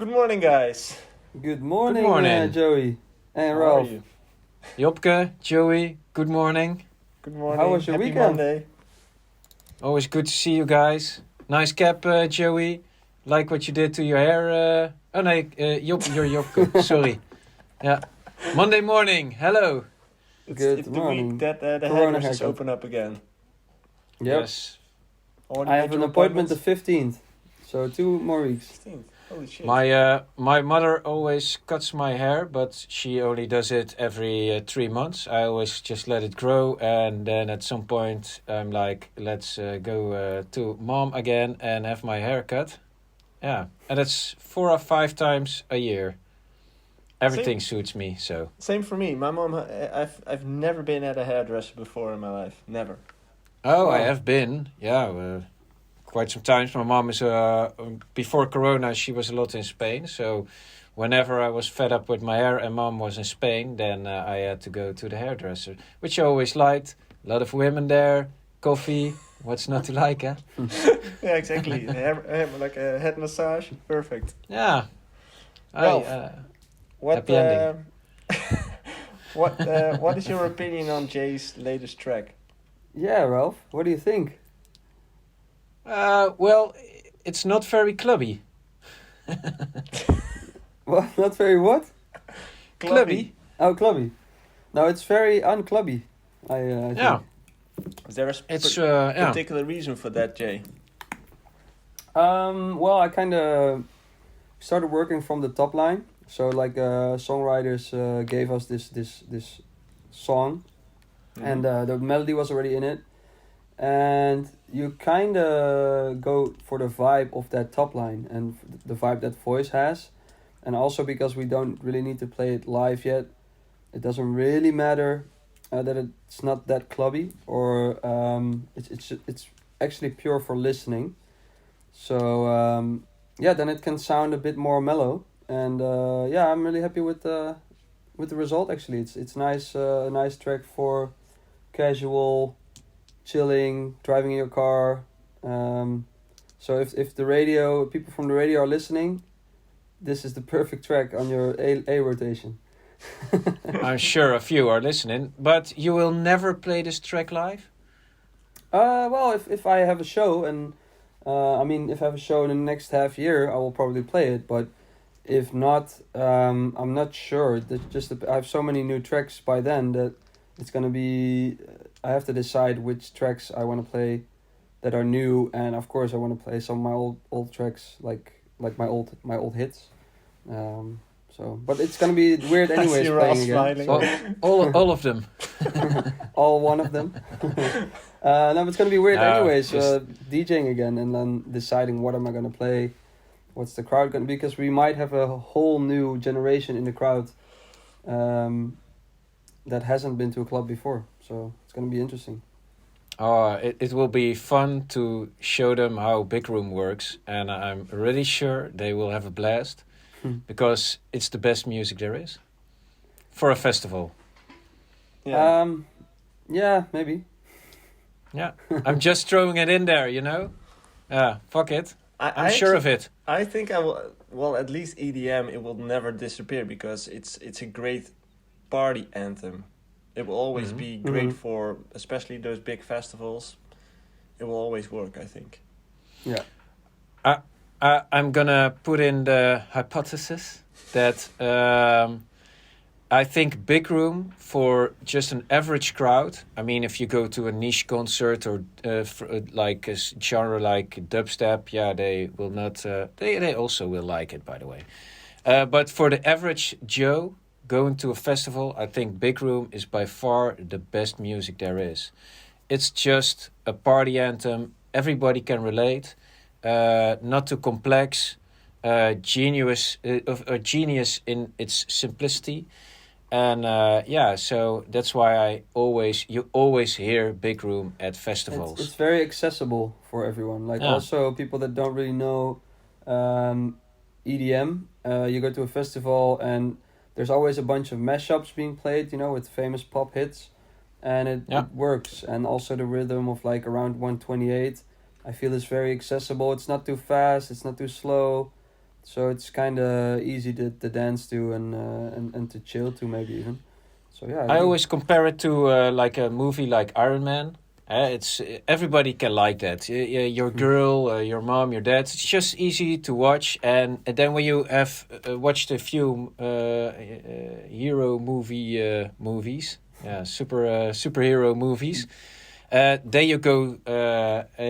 Good morning, guys. Good Good morning, morning, Joey and How are Ralph. you? Jopke, Joey. Good morning. Good How was morning. your Happy weekend? Monday. Always good to see you guys. Nice cap, Joey. Like what you did to your hair. Oh no, you're Jopke. Sorry. Yeah. Monday morning. Hello. Good It's the week morning. that the Corona hairdressers haircut. open up again. Yep. Yes. Already I have made an your appointment the appointments? 15th, so 2 more weeks. 15th. Holy shit. My mother always cuts my hair, but she only does it every 3 months. I always just let it grow, and then at some point I'm like, let's go to mom again and have my hair cut. Yeah, and it's 4 or 5 times a year. Same, Everything suits me, so. same for me. My mom. I've never been at a hairdresser before in my life. Never. Oh, I Wow. have been, yeah, quite some times. My mom is, before Corona, she was a lot in Spain. So whenever I was fed up with my hair and mom was in Spain, then I had to go to the hairdresser, which I always liked. A lot of women there, coffee. What's not to like, eh? Yeah, exactly. Like a head massage. Perfect. Yeah, Ralph, what happy ending. what is your opinion on Jay's latest track? Yeah, Ralph. What do you think? Well, it's not very clubby. Well, not very what? Clubby? Oh, clubby. No, it's very unclubby. I Yeah, think. Is there a it's, yeah. particular reason for that, Jay? Well, I kind of started working from the top line. So like songwriters gave us this song, and the melody was already in it, and you kind of go for the vibe of that top line and the vibe that voice has, and also because we don't really need to play it live yet, it doesn't really matter that it's not that clubby or it's actually pure for listening. So yeah, then it can sound a bit more mellow, and yeah, I'm really happy with the result. Actually, it's nice, a nice track for casual, chilling, driving in your car. So if the radio people from the radio are listening, this is the perfect track on your A rotation. I'm sure a few are listening, but you will never play this track live? Well, if I have a show and I mean, if I have a show in the next half year, I will probably play it. But if not, I'm not sure. I have so many new tracks by then that it's gonna be. I have to decide which tracks I want to play that are new, and of course I want to play some of my old tracks like my old hits. But it's gonna be weird I see anyways Ralph playing again. smiling. All of them. All one of them. No, but it's gonna be weird No, anyways. just- DJing again and then deciding what am I gonna play, what's the crowd gonna be, because we might have a whole new generation in the crowd, that hasn't been to a club before. So it's gonna be interesting. It will be fun to show them how Big Room works, and I'm really sure they will have a blast because it's the best music there is for a festival. Yeah. Yeah, maybe. Yeah, I'm just throwing it in there, you know. Yeah, fuck it. I'm sure of it. I think I will. Well, at least EDM, it will never disappear because it's a great party anthem. It will always Mhm. be great Mhm. for, especially those big festivals. It will always work, I think. Yeah. I'm gonna put in the hypothesis that I think Big Room for just an average crowd. I mean, if you go to a niche concert or like a genre like dubstep, yeah, they will not. They also will like it, by the way. But for the average Joe going to a festival, I think Big Room is by far the best music there is. It's just a party anthem. Everybody can relate. Not too complex. Genius in its simplicity. And yeah, so that's why you always hear Big Room at festivals. It's very accessible for everyone. Like Yeah. also people that don't really know EDM. You go to a festival and there's always a bunch of mashups being played, you know, with famous pop hits, and Yeah. it works. And also the rhythm of like around 128, I feel is very accessible. It's not too fast. It's not too slow. so it's kind of easy to dance to and to chill to maybe even. So yeah, I always compare it to like a movie like Iron Man. It's everybody can like that. Your girl, your mom, your dad. It's just easy to watch, and then when you have watched a few hero movies, superhero movies, then you go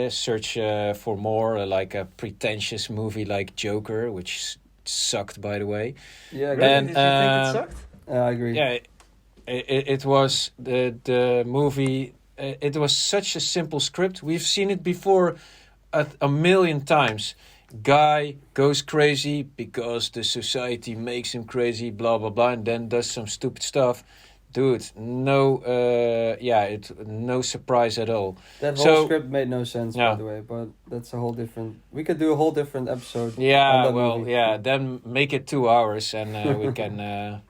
search for more like a pretentious movie like Joker, which sucked, by the way. Yeah, Really? And, Did you think it sucked? I agree. Yeah, it was the movie. It was such a simple script. We've seen it before a million times. Guy goes crazy because the society makes him crazy, blah blah blah, and then does some stupid stuff. Dude, no, no surprise at all. That whole So- script made no sense, by Yeah. the way. But that's a whole different. We could do a whole different episode. on Yeah, that well, movie. yeah. Then make it 2 hours, and we can.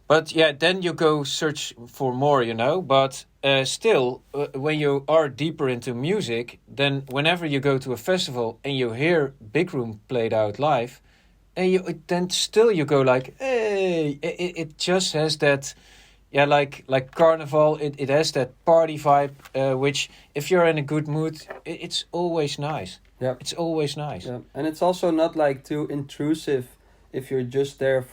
But yeah, then you go search for more, you know. But still, when you are deeper into music, then whenever you go to a festival and you hear Big Room played out live, and then still you go like, hey, it just has that. Yeah, like Carnival, it has that party vibe, which if you're in a good mood, it's always nice. Yeah. It's always nice. Yeah, and it's also not like too intrusive if you're just there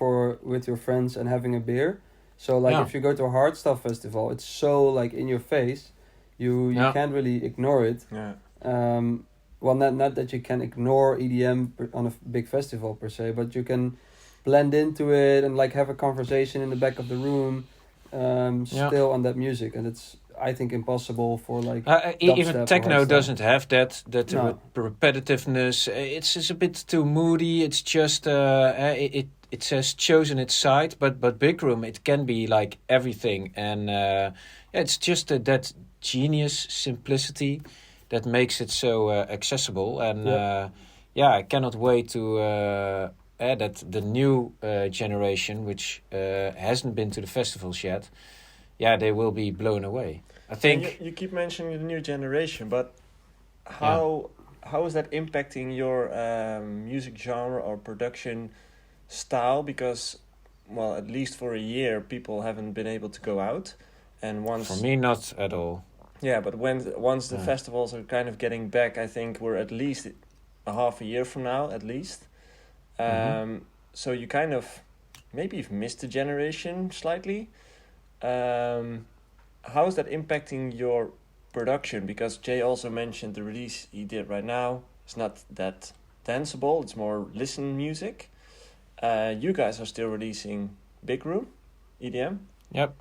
with your friends and having a beer. So like Yeah. if you go to a hardstyle festival, it's so like in your face, you Yeah. can't really ignore it. Yeah. Well, not that you can ignore EDM on a big festival per se, but you can blend into it and like have a conversation in the back of the room, Yeah. still on that music, and it's I think impossible for like Even dubstep or techno hardstyle. doesn't have that No. repetitiveness. It's just a bit too moody. It's just it has chosen its side, but Big Room, it can be like everything, and it's just that genius simplicity that makes it so accessible. And I cannot wait to add that the new generation, which hasn't been to the festivals yet, they will be blown away. I think. You keep mentioning the new generation, but how is that impacting your music genre or production style? Because, well, at least for a year, people haven't been able to go out, and once For me, not at all. yeah, but once the Yeah. festivals are kind of getting back, I think we're at least a half a year from now, at least. So you kind of maybe you've missed the generation slightly. How is that impacting your production? Because Jay also mentioned the release he did right now. It's not that danceable. It's more listen music. You guys are still releasing Big Room, EDM. Yep.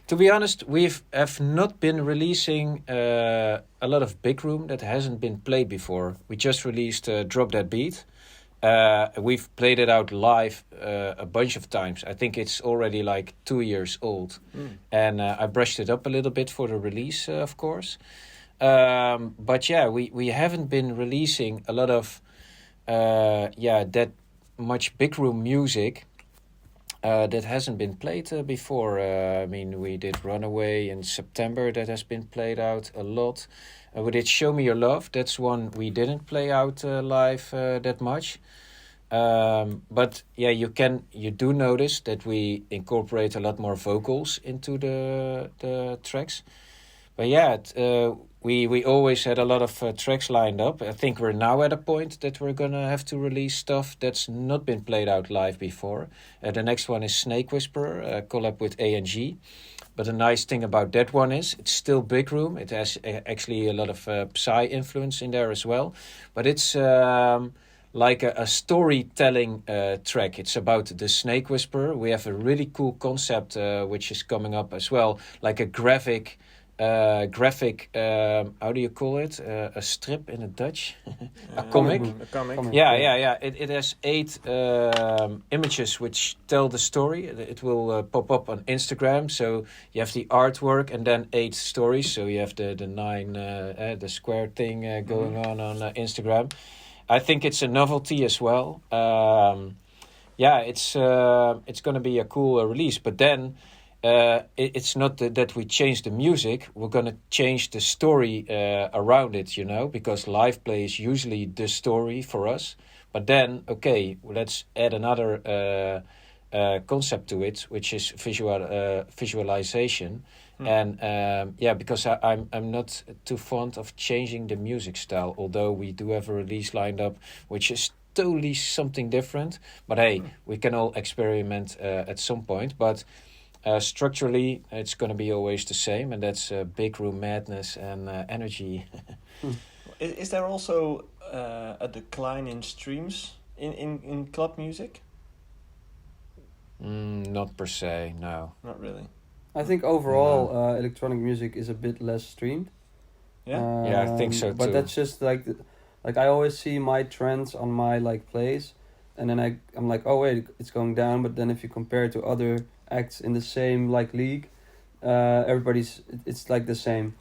To be honest, have not been releasing a lot of Big Room that hasn't been played before. We just released Drop That Beat. We've played it out live a bunch of times. I think it's already like 2 years old. And I brushed it up a little bit for the release, of course. But yeah, we haven't been releasing a lot of that much Big Room music that hasn't been played before. I mean, we did Runaway in September. That has been played out a lot. We did Show Me Your Love. That's one we didn't play out live that much. But yeah, you do notice that we incorporate a lot more vocals into the tracks. But yeah, we always had a lot of tracks lined up. I think we're now at a point that we're gonna have to release stuff that's not been played out live before. The next one is Snake Whisperer, a collab with A&G. But the nice thing about that one is it's still Big Room. It has actually a lot of Psy influence in there as well. But it's like a storytelling track. It's about the Snake Whisperer. We have a really cool concept which is coming up as well, like a graphic, how do you call it? A strip in a Dutch? A comic? A comic. Yeah. It has 8 images which tell the story. It will pop up on Instagram. So you have the artwork and then 8 stories. So you have the 9, the square thing going on Instagram. I think it's a novelty as well. It's going to be a cool release. But then it's not that we change the music. We're going to change the story around it, because live play is usually the story for us. But then, okay, let's add another concept to it, which is visualization. And because I'm not too fond of changing the music style, although we do have a release lined up which is totally something different. But hey, we can all experiment at some point. But structurally, it's going to be always the same, and that's big room madness and energy. Is there also a decline in streams in club music? Not per se, no. Not really. I think overall electronic music is a bit less streamed. Yeah. Yeah, I think so But too. that's just like I always see my trends on my like plays, and then I'm like, oh wait, it's going down. But then if you compare it to other acts in the same like league, it's like the same.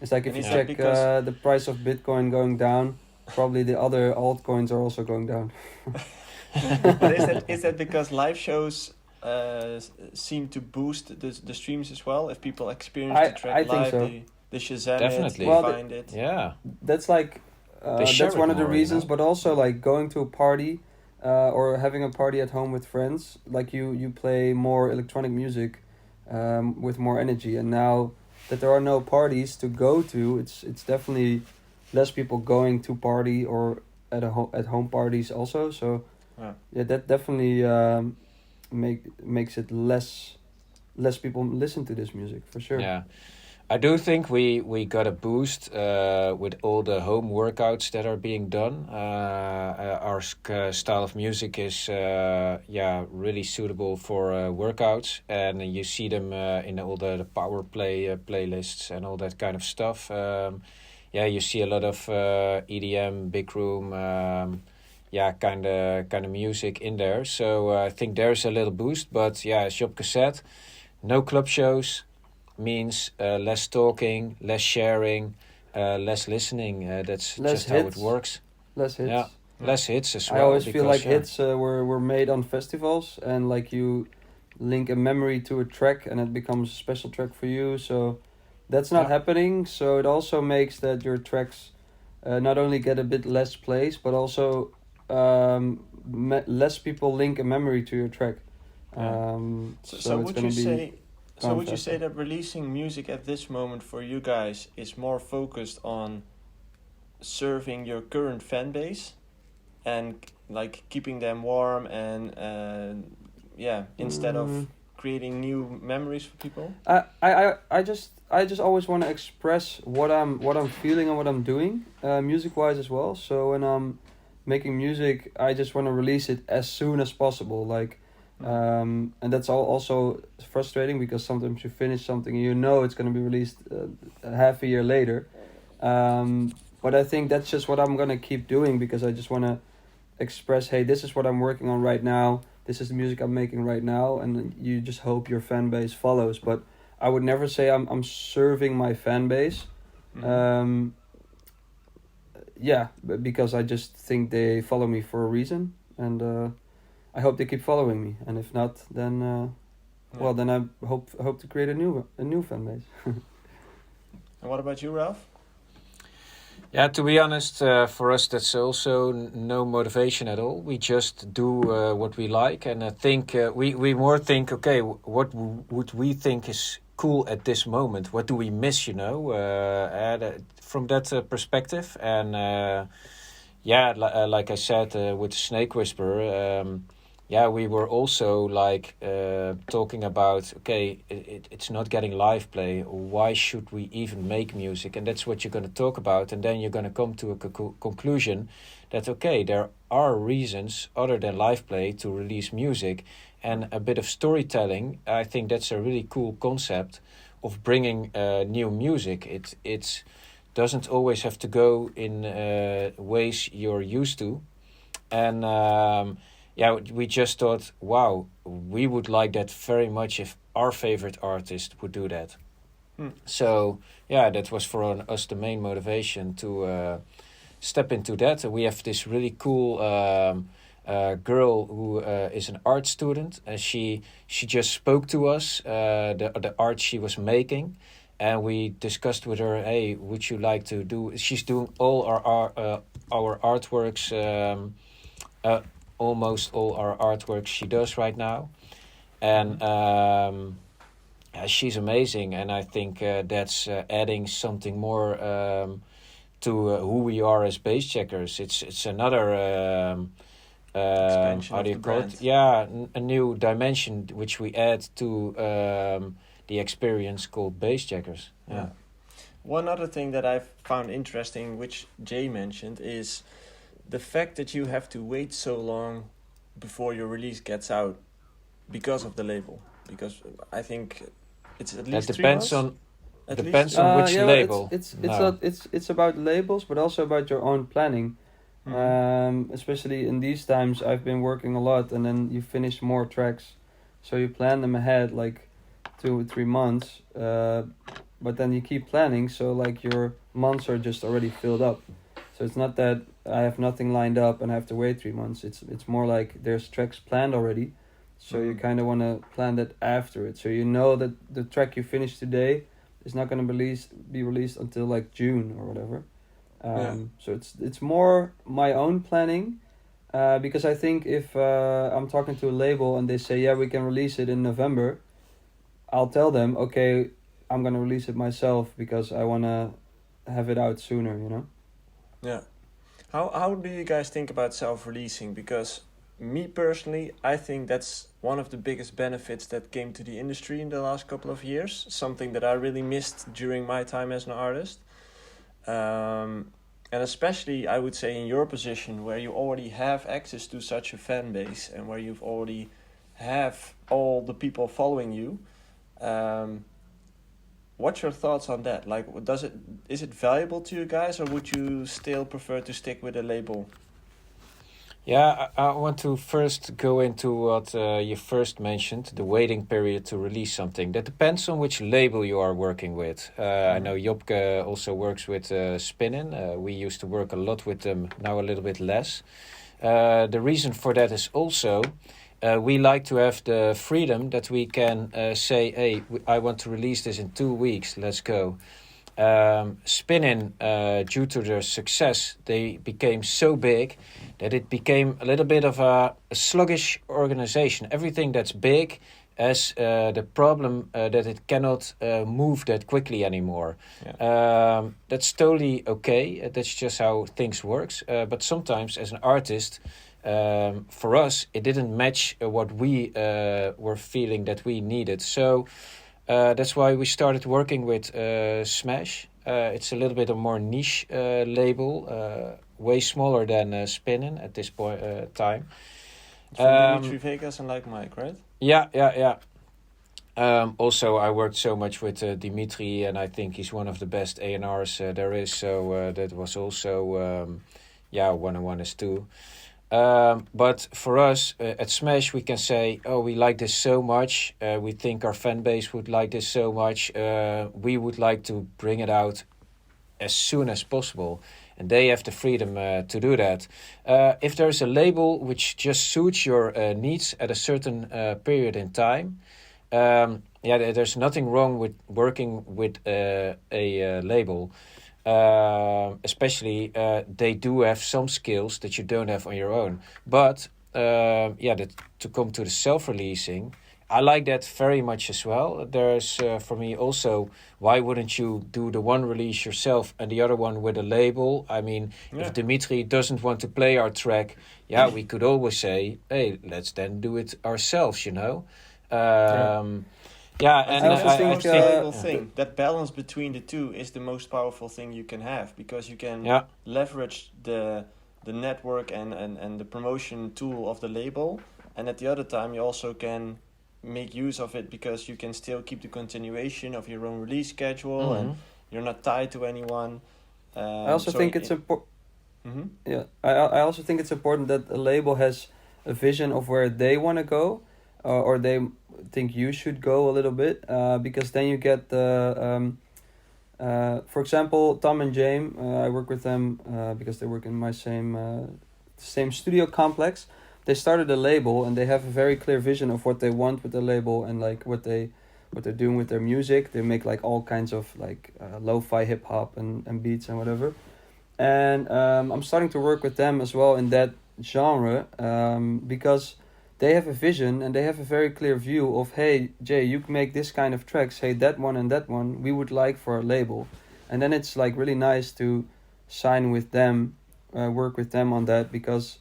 It's like if And you is that check because- the price of Bitcoin going down, probably the other altcoins are also going down. But is that because live shows seem to boost the streams as well? If people experience the track I think live, so. they Shazam Definitely. it, Well, they find it. Yeah. That's like They share that's it one of the more, you reasons, know? but also like going to a party or having a party at home with friends, like you play more electronic music with more energy. And now that there are no parties to go to, it's definitely less people going to party or at home parties also. So yeah, that definitely makes it less people listen to this music for sure. Yeah. I do think we got a boost with all the home workouts that are being done. Our style of music is really suitable for workouts, and you see them in all the power play playlists and all that kind of stuff. You see a lot of EDM, big room, kind of music in there. So I think there's a little boost. But yeah, as Jobke said, no club shows means less talking, less sharing, less listening. That's Less just how it hits. works. Less hits. Yeah, less hits as well. I always feel because, like hits were made on festivals, and like you link a memory to a track and it becomes a special track for you. So that's not happening. So it also makes that your tracks not only get a bit less plays, but also less people link a memory to your track. So it's would gonna you be say? So would you faster. say that releasing music at this moment for you guys is more focused on serving your current fan base and like keeping them warm and instead of creating new memories for people? I just always want to express what I'm feeling and what I'm doing, music wise as well. So when I'm making music, I just want to release it as soon as possible. Like, and that's also frustrating because sometimes you finish something and you know it's going to be released half a year later. But I think that's just what I'm gonna keep doing because I just want to express, hey, this is what I'm working on right now. This is the music I'm making right now, and you just hope your fan base follows. But I would never say I'm serving my fan base. Because I just think they follow me for a reason, and I hope they keep following me. And if not, then then I hope to create a new fan base. And what about you, Ralph? Yeah, to be honest, for us that's also no motivation at all. We just do what we like, and I think we more think, okay, what would we think is cool at this moment? What do we miss, from that perspective? And like I said with Snake Whisperer, we were also like talking about, okay, it's not getting live play. Why should we even make music? And that's what you're going to talk about. And then you're going to come to a conclusion that, okay, there are reasons other than live play to release music and a bit of storytelling. I think that's a really cool concept of bringing new music. It doesn't always have to go in ways you're used to. And we just thought, wow, we would like that very much if our favorite artist would do that. So, that was for us the main motivation to step into that. We have this really cool girl who is an art student, and she just spoke to us, the art she was making, and we discussed with her, hey, would you like to do... She's doing all our artworks... almost all our artwork she does right now, and yeah, she's amazing, and I think that's adding something more to who we are as bass checkers. It's another Expansion how of do you the call brand. it? Yeah, a new dimension which we add to the experience called bass checkers. Yeah. One other thing that I've found interesting, which Jay mentioned, is the fact that you have to wait so long before your release gets out because of the label. Because I think it's at That least depends 3 months. on At least depends 3 on months. which Yeah, well, label. it's No. not it's about labels, but also about your own planning. Especially in these times, I've been working a lot, and then you finish more tracks, so you plan them ahead like 2 or 3 months. But then you keep planning, so like your months are just already filled up. So it's not that I have nothing lined up and I have to wait 3 months. It's more like there's tracks planned already, so you kind of want to plan that after it. So you know that the track you finish today is not going to be released until like June or whatever. So it's more my own planning, because I think if I'm talking to a label and they say, yeah, we can release it in November, I'll tell them, okay, I'm gonna release it myself because I wanna have it out sooner, you know. Yeah. How do you guys think about self-releasing? Because me personally, I think that's one of the biggest benefits that came to the industry in the last couple of years. Something that I really missed during my time as an artist. And especially, I would say, in your position where you already have access to such a fan base and where you've already have all the people following you. What's your thoughts on that? Like, is it valuable to you guys, or would you still prefer to stick with a label? Yeah, I want to first go into what you first mentioned, the waiting period to release something. That depends on which label you are working with. I know Jopke also works with Spinnin. We used to work a lot with them, now a little bit less. The reason for that is also we like to have the freedom that we can say, hey, I want to release this in 2 weeks, let's go. Spinnin, due to their success, they became so big that it became a little bit of a sluggish organization. Everything that's big has the problem that it cannot move that quickly anymore. Yeah. That's totally okay. That's just how things works. But sometimes, as an artist, for us, it didn't match what we were feeling that we needed. So that's why we started working with Smash. It's a little bit a more niche label, way smaller than Spinnin at this point time. It's from Dimitri Vegas and Like Mike, right? Yeah. Also, I worked so much with Dimitri, and I think he's one of the best A&Rs there is. So that was also, 101 is too. But for us at Smash, we can say, oh, we like this so much. We think our fan base would like this so much. We would like to bring it out as soon as possible. And they have the freedom to do that. If there's a label which just suits your needs at a certain period in time, there's nothing wrong with working with a label. Especially they do have some skills that you don't have on your own. But to come to the self-releasing, I like that very much as well. There's for me also, why wouldn't you do the one release yourself and the other one with a label? I mean, if Dimitri doesn't want to play our track, we could always say, hey, let's then do it ourselves, you know. And I also think, most valuable thing, that balance between the two is the most powerful thing you can have, because you can leverage the network and the promotion tool of the label, and at the other time you also can make use of it because you can still keep the continuation of your own release schedule and you're not tied to anyone. I also think it's important. I also think it's important that a label has a vision of where they want to go, or they think you should go a little bit, because then you get the for example, Tom and James, I work with them because they work in my same studio complex. They started a label and they have a very clear vision of what they want with the label and like what they're doing with their music. They make like all kinds of like lo-fi hip hop and beats and whatever. And I'm starting to work with them as well in that genre, because they have a vision and they have a very clear view of, hey, Jay, you can make this kind of tracks. Hey, that one and that one we would like for a label, and then it's like really nice to sign with them, work with them on that, because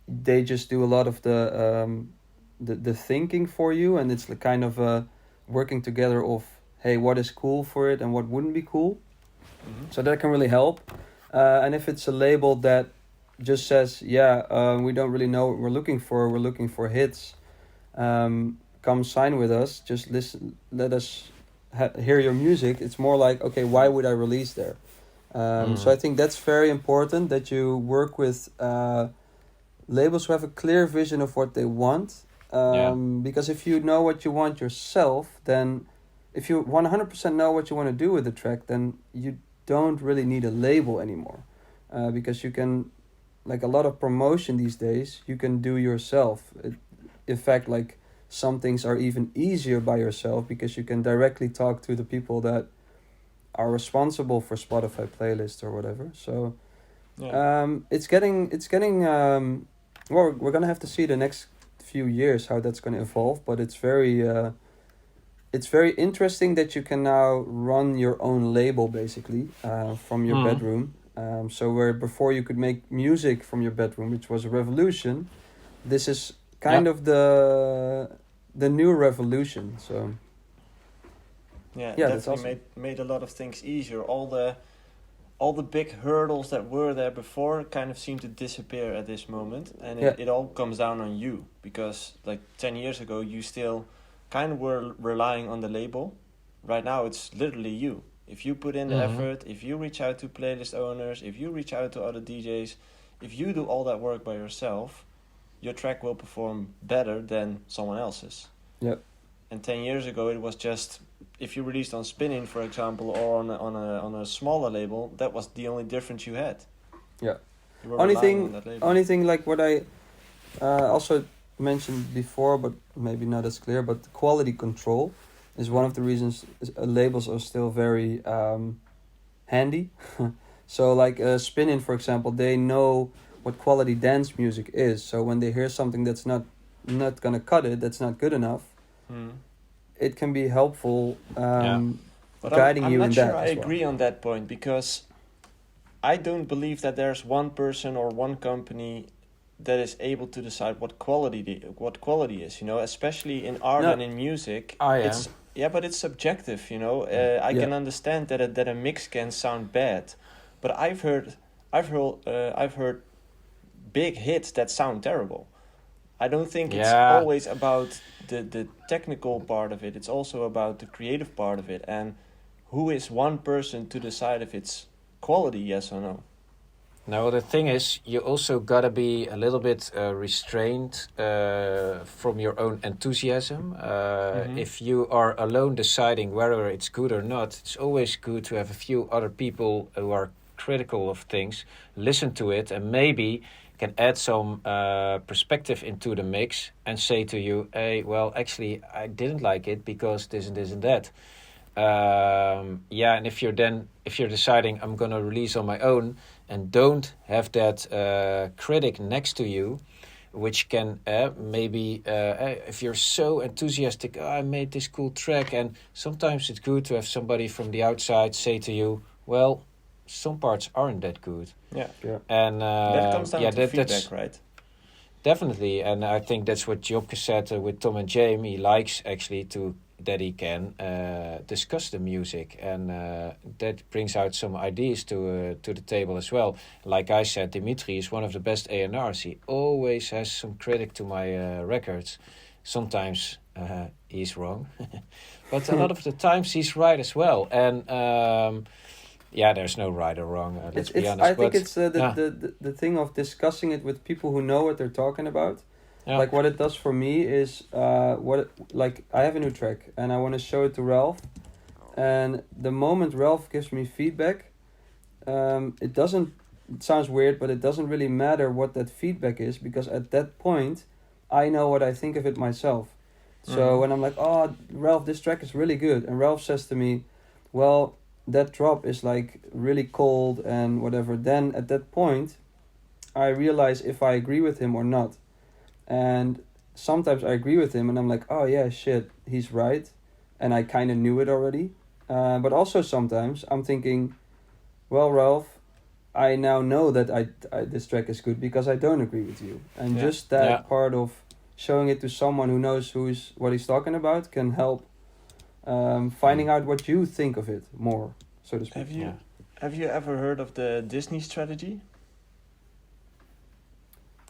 they just do a lot of the thinking for you, and it's the kind of working together of, hey, what is cool for it and what wouldn't be cool. So that can really help. And if it's a label that just says, we don't really know what we're looking for hits, come sign with us, just listen, let us hear your music. It's more like, okay, why would I release there? So I think that's very important, that you work with labels who have a clear vision of what they want. Because if you know what you want yourself, then if you 100% know what you want to do with the track, then you don't really need a label anymore. Because you can, like a lot of promotion these days, you can do yourself. In fact, like some things are even easier by yourself, because you can directly talk to the people that are responsible for Spotify playlists or whatever. So it's getting well, we're gonna have to see the next few years how that's gonna evolve, but it's very interesting that you can now run your own label basically from your bedroom. So where before you could make music from your bedroom, which was a revolution, this is kind of the new revolution. So yeah, that's definitely awesome. made a lot of things easier. All the big hurdles that were there before kind of seem to disappear at this moment, and it all comes down on you, because like 10 years ago you still kind of were relying on the label. Right now it's literally you. If you put in the effort, if you reach out to playlist owners, if you reach out to other DJs, if you do all that work by yourself, your track will perform better than someone else's. Yep. And 10 years ago it was just, if you released on Spinnin, for example, or on a smaller label, that was the only difference you had. Yeah. You were relying on that label. Only thing like what I also mentioned before, but maybe not as clear, but quality control is one of the reasons labels are still very handy. So like Spinnin, for example, they know what quality dance music is. So when they hear something that's not gonna cut it, that's not good enough, it can be helpful but guiding I'm you not in sure that I as well. agree on that point, because I don't believe that there's one person or one company that is able to decide what quality is, you know, especially in art and in music. But it's subjective, you know. I can understand that a mix can sound bad, but I've heard big hits that sound terrible. I don't think it's always about the technical part of it. It's also about the creative part of it, and who is one person to decide if it's quality, yes or no. No, the thing is, you also gotta be a little bit restrained from your own enthusiasm. If you are alone deciding whether it's good or not, it's always good to have a few other people who are critical of things, listen to it, and maybe can add some perspective into the mix and say to you, hey, well, actually, I didn't like it because this and that. And if you're deciding I'm gonna release on my own and don't have that critic next to you, which can maybe if you're so enthusiastic, I made this cool track, and sometimes it's good to have somebody from the outside say to you, well, some parts aren't that good. And that comes down to feedback, right? Definitely, and I think that's what Jobke said with Tom and Jamie. He likes actually that he can discuss the music, and that brings out some ideas to the table as well. Like I said, Dimitri is one of the best A&Rs. He always has some critic to my records. Sometimes he's wrong, but a lot of the times he's right as well. And there's no right or wrong. Let's be honest. I think it's the thing of discussing it with people who know what they're talking about. Yeah. Like what it does for me is I have a new track and I want to show it to Ralph, and the moment Ralph gives me feedback, it sounds weird, but it doesn't really matter what that feedback is, because at that point I know what I think of it myself. So when I'm like, oh, Ralph, this track is really good, and Ralph says to me, well, that drop is like really cold and whatever, then at that point I realize if I agree with him or not. And sometimes I agree with him and I'm like, oh yeah, shit, he's right. And I kind of knew it already. But also sometimes I'm thinking, well, Ralph, I now know that this track is good because I don't agree with you. And just that part of showing it to someone who knows what he's talking about can help finding out what you think of it more, so to speak. Have you ever heard of the Disney strategy?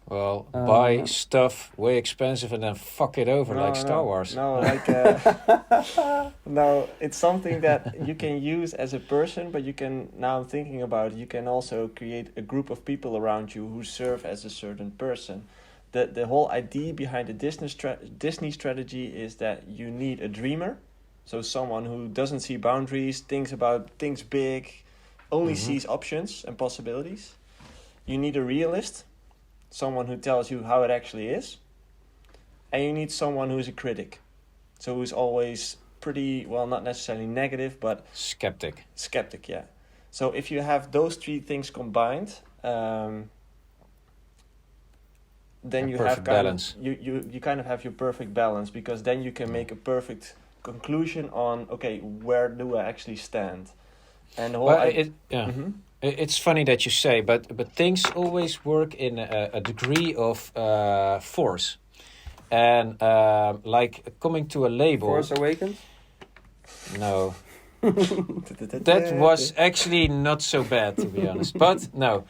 Well, buy stuff way expensive and then fuck it over like Star Wars. No, like no, it's something that you can use as a person, but you can, now I'm thinking about it, you can also create a group of people around you who serve as a certain person. The whole idea behind the Disney strategy is that you need a dreamer, so someone who doesn't see boundaries, thinks about things big, only sees options and possibilities. You need a realist, someone who tells you how it actually is. And you need someone who's a critic. So who's always pretty, well, not necessarily negative, but... Skeptic, yeah. So if you have those three things combined, then you have balance. You kind of have your perfect balance, because then you can make a perfect conclusion on, okay, where do I actually stand? And the whole... It's funny that you say, but things always work in a degree of force, and like coming to a label. Force Awakens? No, that was actually not so bad, to be honest. But no,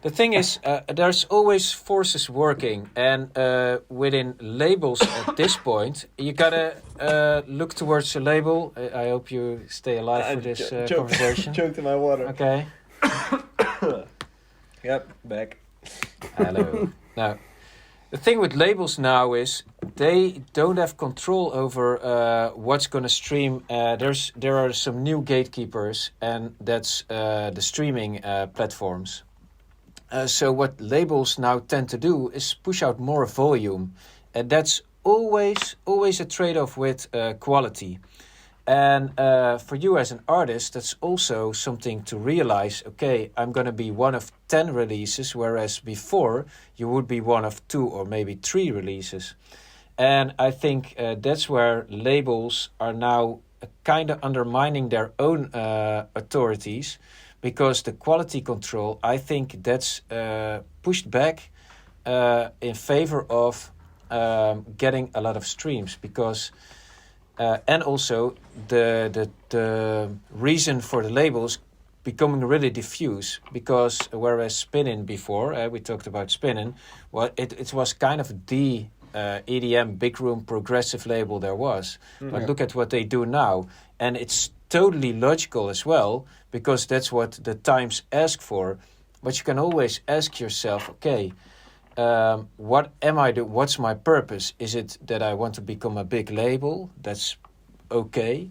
the thing is, there's always forces working, and within labels at this point, you gotta look towards a label. I hope you stay alive for this conversation. Choked in my water. Okay. Yep, back. Hello. Now, the thing with labels now is they don't have control over what's going to stream. There are some new gatekeepers, and that's the streaming platforms. So what labels now tend to do is push out more volume, and that's always a trade-off with quality. And for you as an artist, that's also something to realize, okay, I'm going to be one of 10 releases, whereas before you would be one of 2 or maybe 3 releases. And I think that's where labels are now kind of undermining their own authorities, because the quality control, I think that's pushed back in favor of getting a lot of streams, because... and also the reason for the labels becoming really diffuse, because whereas Spinnin before, we talked about Spinnin, well, it was kind of the EDM big room progressive label there was. But look at what they do now, and it's totally logical as well, because that's what the times ask for. But you can always ask yourself, okay, what am I doing? What's my purpose? Is it that I want to become a big label? That's okay.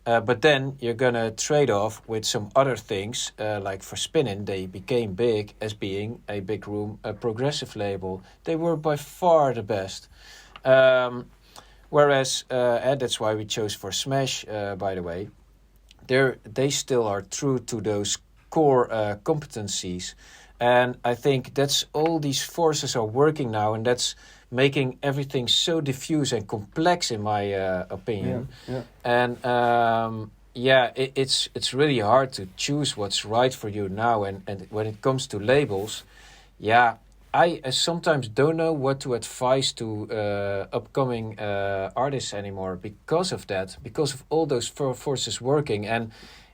But then you're going to trade off with some other things. Like for Spinnin, they became big as being a big room, a progressive label. They were by far the best. Whereas, and that's why we chose for Smash, by the way. They still are true to those core competencies. And I think that's all these forces are working now, and that's making everything so diffuse and complex, in my opinion. Yeah. And it's really hard to choose what's right for you now. And when it comes to labels, I sometimes don't know what to advise to upcoming artists anymore because of that, because of all those forces working. And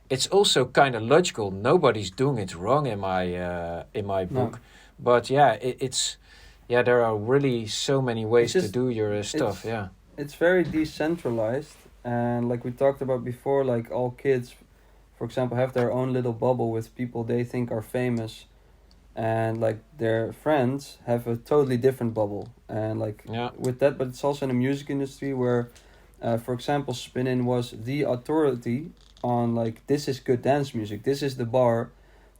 it's also kind of logical. Nobody's doing it wrong in my book, No. but there are really so many ways to do your stuff. It's very decentralized, and like we talked about before, like all kids, for example, have their own little bubble with people they think are famous, and like their friends have a totally different bubble, and with that. But it's also in the music industry where, for example, Spinnin was the authority on like, this is good dance music, this is the bar,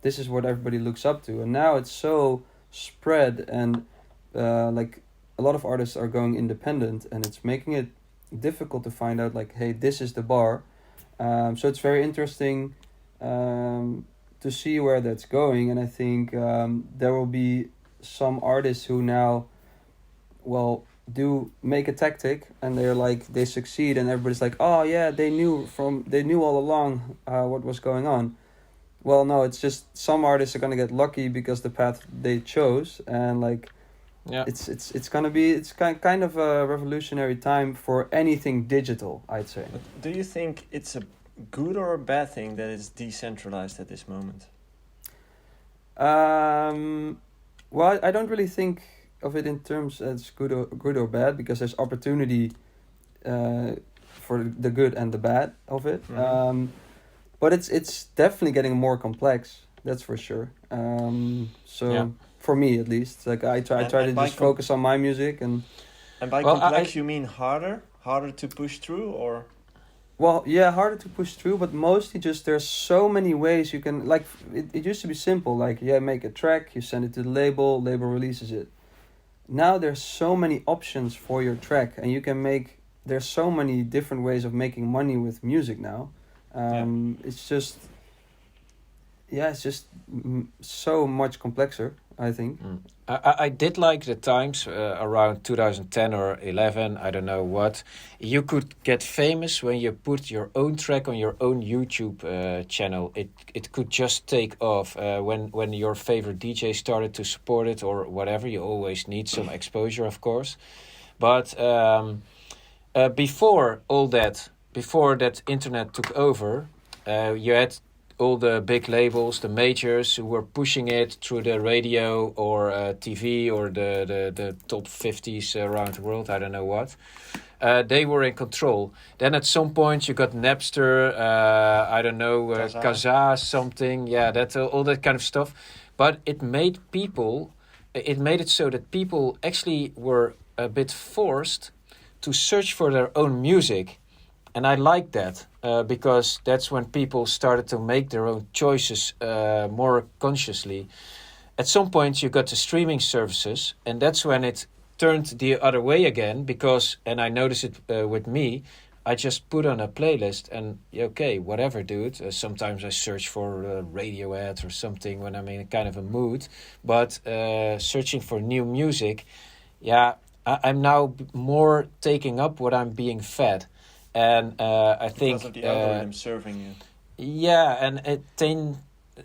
this is what everybody looks up to. And now it's so spread, and like a lot of artists are going independent, and it's making it difficult to find out like, hey, this is the bar. So it's very interesting to see where that's going, and I think there will be some artists who now, well, do make a tactic, and they're like, they succeed, and everybody's like, oh yeah, they knew all along what was going on. Well, no, it's just some artists are gonna get lucky because the path they chose, and like, Yeah. it's gonna be, it's kind of a revolutionary time for anything digital, I'd say. But do you think it's a good or a bad thing that it's decentralized at this moment? Well, I don't really think of it in terms as good or bad, because there's opportunity for the good and the bad of it. Mhm. But it's definitely getting more complex. That's for sure. So Yeah. for me at least, like I try And to by just focus on my music, and And by Well, complex, you mean harder to push through, or well, yeah, harder to push through, but mostly just there's so many ways you can, like, it used to be simple, like, yeah, make a track, you send it to the label releases it. Now there's so many options for your track, and you can make, there's so many different ways of making money with music now. It's just, yeah, it's just so much complexer, I think. I did like the times around 2010 or 11, I don't know what. You could get famous when you put your own track on your own YouTube channel. It could just take off when your favorite DJ started to support it or whatever. You always need some exposure, of course. But before all that, before that internet took over, you had all the big labels, the majors, who were pushing it through the radio or TV or the top 50s around the world, I don't know what. They were in control. Then at some point you got Napster, I don't know, Kazaa something, yeah, that all that kind of stuff. But it made it so that people actually were a bit forced to search for their own music. And I like that because that's when people started to make their own choices more consciously. At some point, you got the streaming services, and that's when it turned the other way again. Because, and I noticed it with me, I just put on a playlist, and okay, whatever, dude. Sometimes I search for Radiohead or something when I'm in a kind of a mood. But searching for new music, yeah, I'm now more taking up what I'm being fed. And I think because of the algorithm serving you? Yeah, and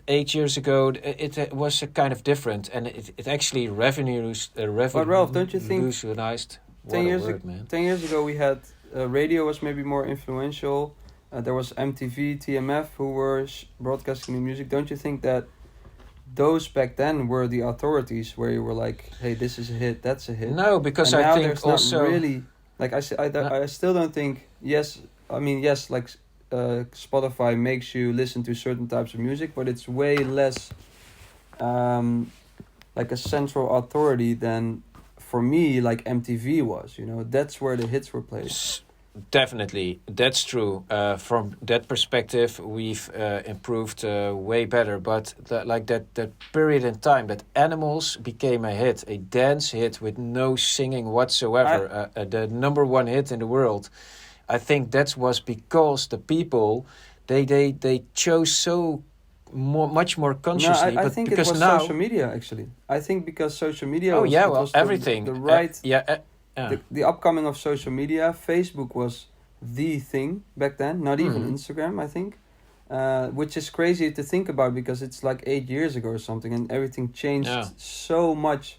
8 years ago, it was a kind of different, and it actually But Ralph, don't you think revolutionized. 10 years, Word, man. 10 years ago we had radio was maybe more influential. There was MTV, TMF who were broadcasting the music. Don't you think that those back then were the authorities, where you were like, hey, this is a hit, that's a hit? No, because and I now think there's also not really, like I still don't think, yes, I mean, yes, like Spotify makes you listen to certain types of music, but it's way less like a central authority than, for me, like MTV was, you know. That's where the hits were played. Definitely, that's true. From that perspective, we've improved way better. But that period in time that Animals became a hit, a dance hit with no singing whatsoever, the number one hit in the world. I think that was because the people, they chose so much more consciously. No, I but think it because was now, social media, actually. I think because social media oh was, yeah, it well, was everything, the right... yeah. The upcoming of social media, Facebook was the thing back then, not even Instagram, I think. Which is crazy to think about, because it's like 8 years ago or something, and everything changed so much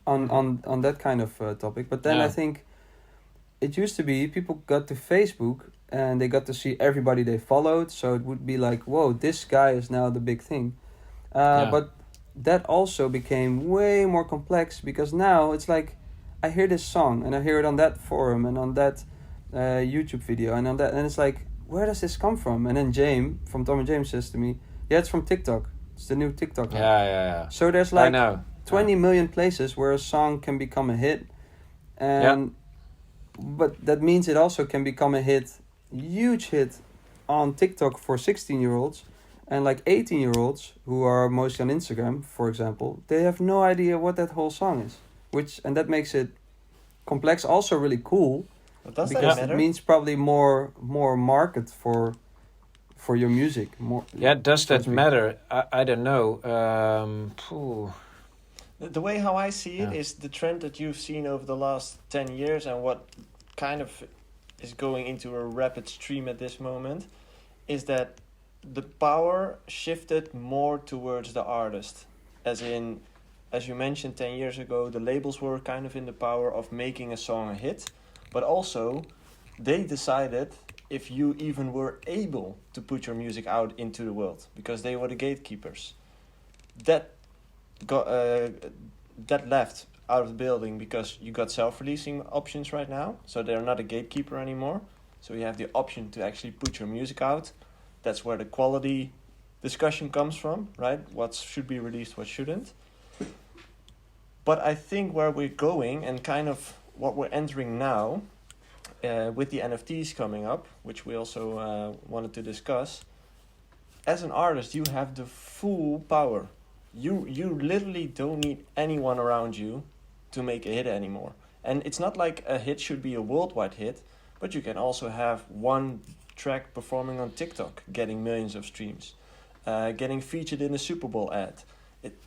on that kind of topic. But then I think it used to be people got to Facebook and they got to see everybody they followed, so it would be like, whoa, this guy is now the big thing. But that also became way more complex, because now it's like, I hear this song and I hear it on that forum and on that YouTube video and on that, and it's like, where does this come from? And then James from Tom and James says to me, yeah, it's from TikTok. It's the new TikTok. Yeah. So there's like 20 million places where a song can become a hit, and but that means it also can become a hit, huge hit, on TikTok for 16-year-olds, and like 18-year-olds who are mostly on Instagram, for example, they have no idea what that whole song is. And that makes it complex, also really cool. But does because that matter? it means probably more market for your music. More. Yeah, does that matter? I don't know. The way how I see it Yeah. is the trend that you've seen over the last 10 years and what kind of is going into a rapid stream at this moment is that the power shifted more towards the artist. As in, as you mentioned 10 years ago, the labels were kind of in the power of making a song a hit, but also they decided if you even were able to put your music out into the world because they were the gatekeepers. That got that left out of the building because you got self-releasing options right now, so they're not a gatekeeper anymore. So you have the option to actually put your music out. That's where the quality discussion comes from, right? What should be released, what shouldn't. But I think where we're going and kind of what we're entering now, with the NFTs coming up, which we also wanted to discuss, as an artist, you have the full power. You literally don't need anyone around you to make a hit anymore. And it's not like a hit should be a worldwide hit, but you can also have one track performing on TikTok, getting millions of streams, getting featured in a Super Bowl ad.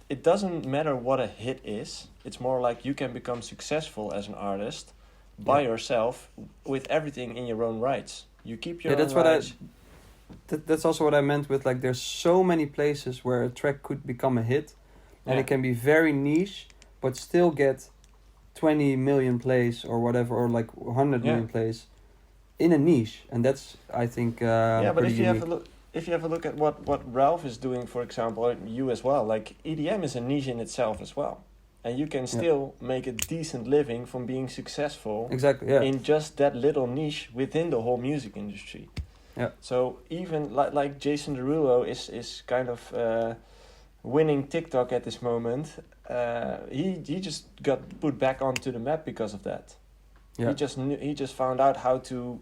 It doesn't matter what a hit is. It's more like you can become successful as an artist by yourself with everything in your own rights. You keep your own rights. That's also what I meant with like there's so many places where a track could become a hit and it can be very niche but still get 20 million plays or whatever, or like 100 million plays in a niche, and that's I think but if you unique. have a look at what Ralph is doing, for example, and you as well, like EDM is a niche in itself as well, and you can still make a decent living from being successful in just that little niche within the whole music industry. Yeah. So even like Jason Derulo is kind of winning TikTok at this moment. He just got put back onto the map because of that. Yeah. He just found out how to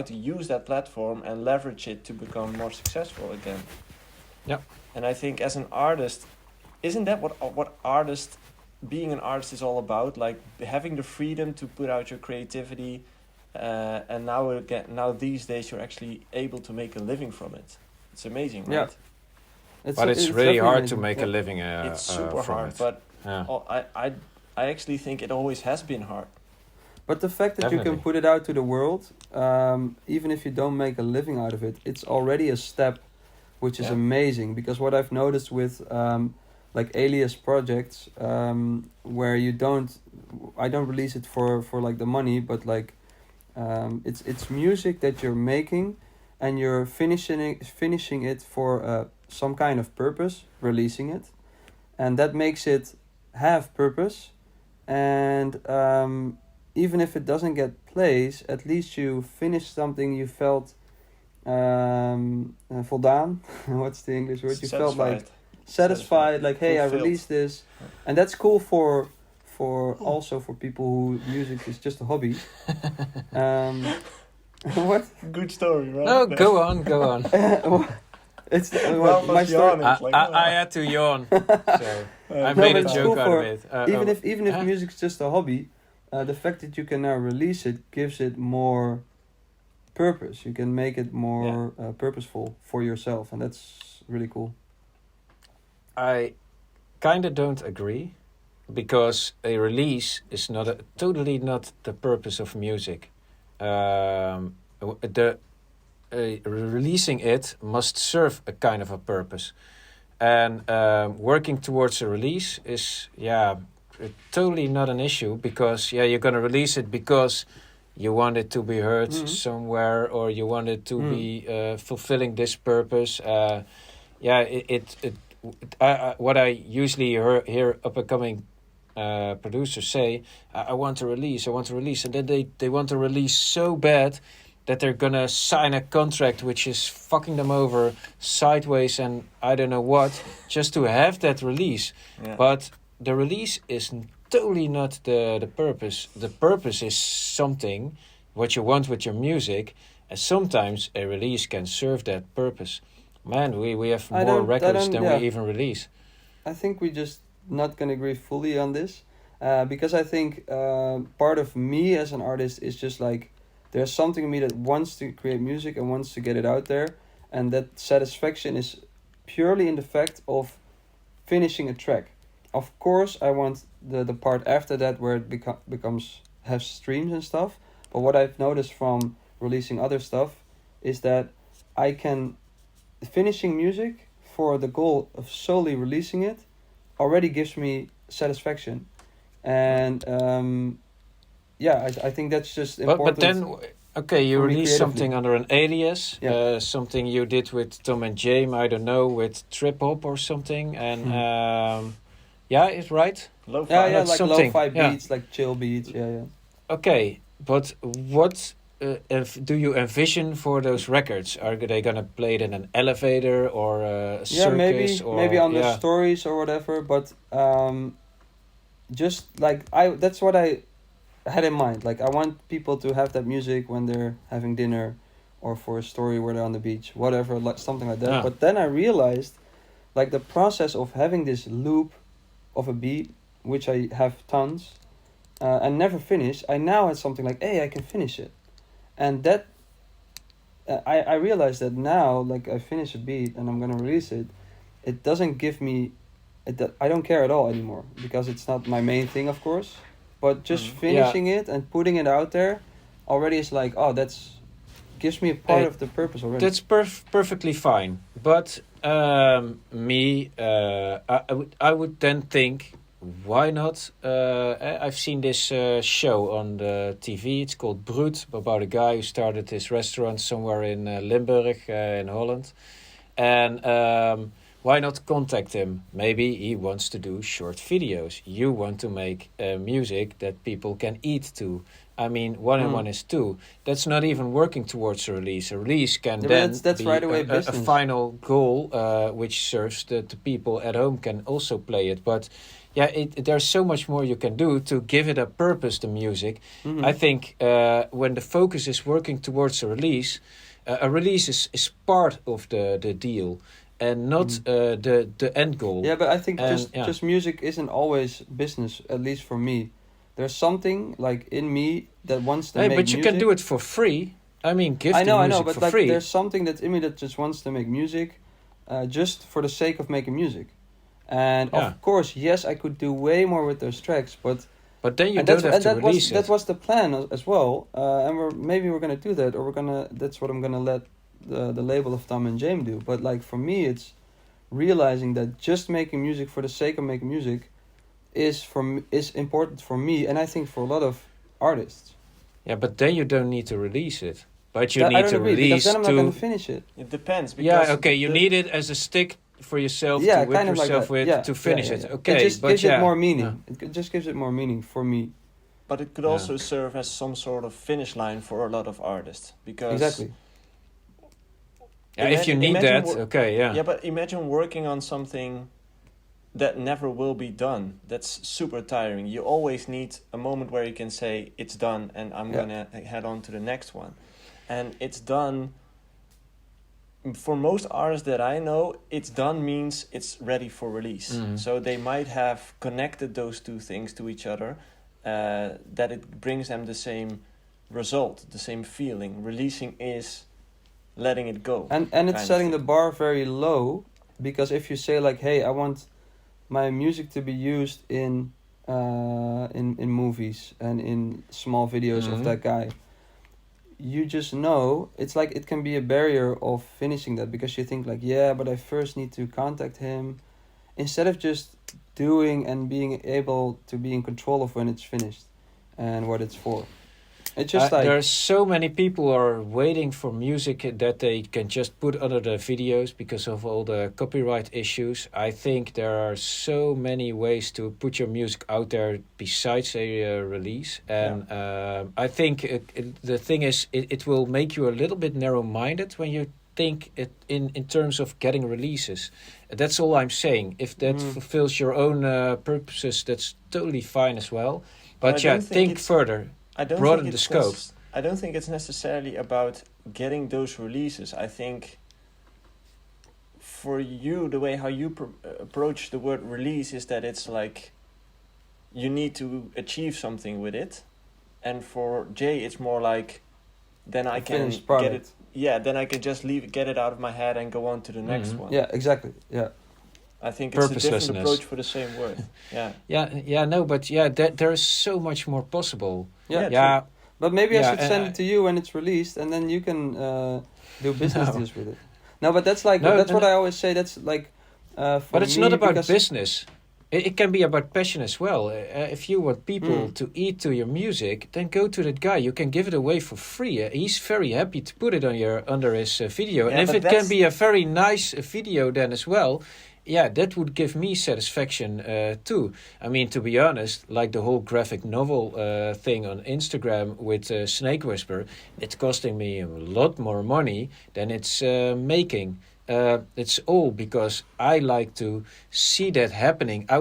use that platform and leverage it to become more successful again. Yeah. And I think as an artist, isn't that what being an artist is all about? Like having the freedom to put out your creativity. And now these days you're actually able to make a living from it. It's amazing, right? Yeah. But it's really hard to make a living. It's super hard, but I actually think it always has been hard. But the fact that you can put it out to the world, even if you don't make a living out of it, it's already a step, which is amazing. Because what I've noticed with like alias projects, where I don't release it for like the money, but like. It's music that you're making and you're finishing it for some kind of purpose, releasing it, and that makes it have purpose. And even if it doesn't get plays, at least you finished something you felt voldaan. What's the English word? You felt like satisfied, like hey, fulfilled. I released this, and that's cool for also for people who music is just a hobby. What? Good story, right? No, go on. It's my story. I had to yawn, so I made a joke out of it. Even if music's just a hobby, the fact that you can now release it gives it more purpose. You can make it more purposeful for yourself, and that's really cool. I kind of don't agree. Because a release is totally not the purpose of music. Releasing it must serve a kind of a purpose, and working towards a release is totally not an issue, because you're gonna release it because you want it to be heard somewhere, or you want it to be fulfilling this purpose. What I usually hear up and coming producers say, I want to release, and then they want to release so bad that they're gonna sign a contract which is fucking them over sideways and I don't know what, just to have that release. But the release is totally not the purpose. The purpose is something what you want with your music, and sometimes a release can serve that purpose. Man, we have more records than we even release. I think we just not gonna agree fully on this, because I think part of me as an artist is just like there's something in me that wants to create music and wants to get it out there, and that satisfaction is purely in the fact of finishing a track. Of course, I want the part after that where it becomes has streams and stuff. But what I've noticed from releasing other stuff is that I can finishing music for the goal of solely releasing it already gives me satisfaction, and I think that's just important. But then, okay, you for me release creatively. something under an alias, Yeah. something you did with Tom and James, I don't know, with Trip Hop or something, and yeah, it's right. Lo-fi. Yeah, that's like something, lo-fi yeah. beats, like chill beats. Yeah. Okay, but what do you envision for those records? Are they gonna play it in an elevator or a Yeah, circus or maybe on the yeah? stories or whatever, but just like that's what I had in mind. Like I want people to have that music when they're having dinner, or for a story where they're on the beach, whatever, like something like that. Yeah. But then I realized, like the process of having this loop of a beat, which I have tons, and never finish. I now had something like, hey, I can finish it, and that. I realized that now, like I finish a beat and I'm gonna release it, it doesn't give me, I don't care at all anymore because it's not my main thing, of course. But just finishing it and putting it out there, already is like, oh, that's gives me a part of the purpose already. That's perfectly fine. But me, I would then think, why not? I've seen this show on the TV. It's called Brut, about a guy who started his restaurant somewhere in Limburg, in Holland. And why not contact him? Maybe he wants to do short videos. You want to make music that people can eat to. I mean, one and one is two. That's not even working towards a release. A release can then that's be right away a business. final goal, which serves the people at home can also play it. But yeah, there's so much more you can do to give it a purpose, the music. Mhm. I think when the focus is working towards a release is part of the deal and not the end goal. Yeah, but I think And, just music isn't always business, at least for me. There's something like in me that wants to Hey, make but you music. can do it for free. I mean, give I the know, music but for like free. there's something that's in me that just wants to make music, just for the sake of making music. And Yeah. of course, yes, I could do way more with those tracks, but But then you and don't that's have and to release that it. was the plan as well. And we're gonna do that, or that's what I'm gonna let the label of Tom and James do. But like for me, it's realizing that just making music for the sake of making music is important for me, and I think for a lot of artists. Yeah, but then you don't need to release it. But you I need don't to agree, because release then I'm not gonna to. finish it. It depends. Because Yeah, okay. You need it as a stick for yourself Yeah, to whip kind of like yourself that. with Yeah, to finish it. yeah. Okay, It just but gives yeah, it more meaning. It just gives it more meaning for me. But it could Yeah. also serve as some sort of finish line for a lot of artists because Exactly. Yeah, if you need imagine that, okay, yeah. Yeah, but imagine working on something that never will be done. That's super tiring. You always need a moment where you can say it's done and I'm gonna head on to the next one. And it's done. For most artists that I know, it's done means it's ready for release. Mhm. So they might have connected those two things to each other, that it brings them the same result, the same feeling. Releasing is letting it go. And it's kind of setting the thing. bar very low, because if you say like, hey, I want my music to be used in movies and in small videos of Mhm. that guy, you just know it's like it can be a barrier of finishing that, because you think like, yeah, but I first need to contact him, instead of just doing and being able to be in control of when it's finished and what it's for. It's just like There's so many people are waiting for music that they can just put under the videos because of all the copyright issues. I think there are so many ways to put your music out there besides a release. And I think the thing is, it will make you a little bit narrow-minded when you think it in terms of getting releases. That's all I'm saying. If that fulfills your own purposes, that's totally fine as well. But I don't think it's- further. I don't broaden think the it's scope. I don't think it's necessarily about getting those releases. I think for you, the way how you approach the word release is that it's like you need to achieve something with it, and for Jay, it's more like then I can finished get product. it. Yeah, then I can just get it out of my head and go on to the next Mhm. one. Yeah, exactly. Yeah. I think it's a different purposelessness. approach for the same word. Yeah. No, but there is so much more possible. Yeah. Yeah, But maybe I yeah, should send it to you when it's released, and then you can do business deals with it. No, but that's like that's what I always say. That's like for but it's me, not about because business. It can be about passion as well. If you want people to eat to your music, then go to that guy. You can give it away for free. He's very happy to put it on under his video. Yeah, And if but it can be a very nice video then as well, yeah, that would give me satisfaction too. I mean, to be honest, like the whole graphic novel thing on Instagram with Snake Whisper, it's costing me a lot more money than it's making. It's all because I like to see that happening. I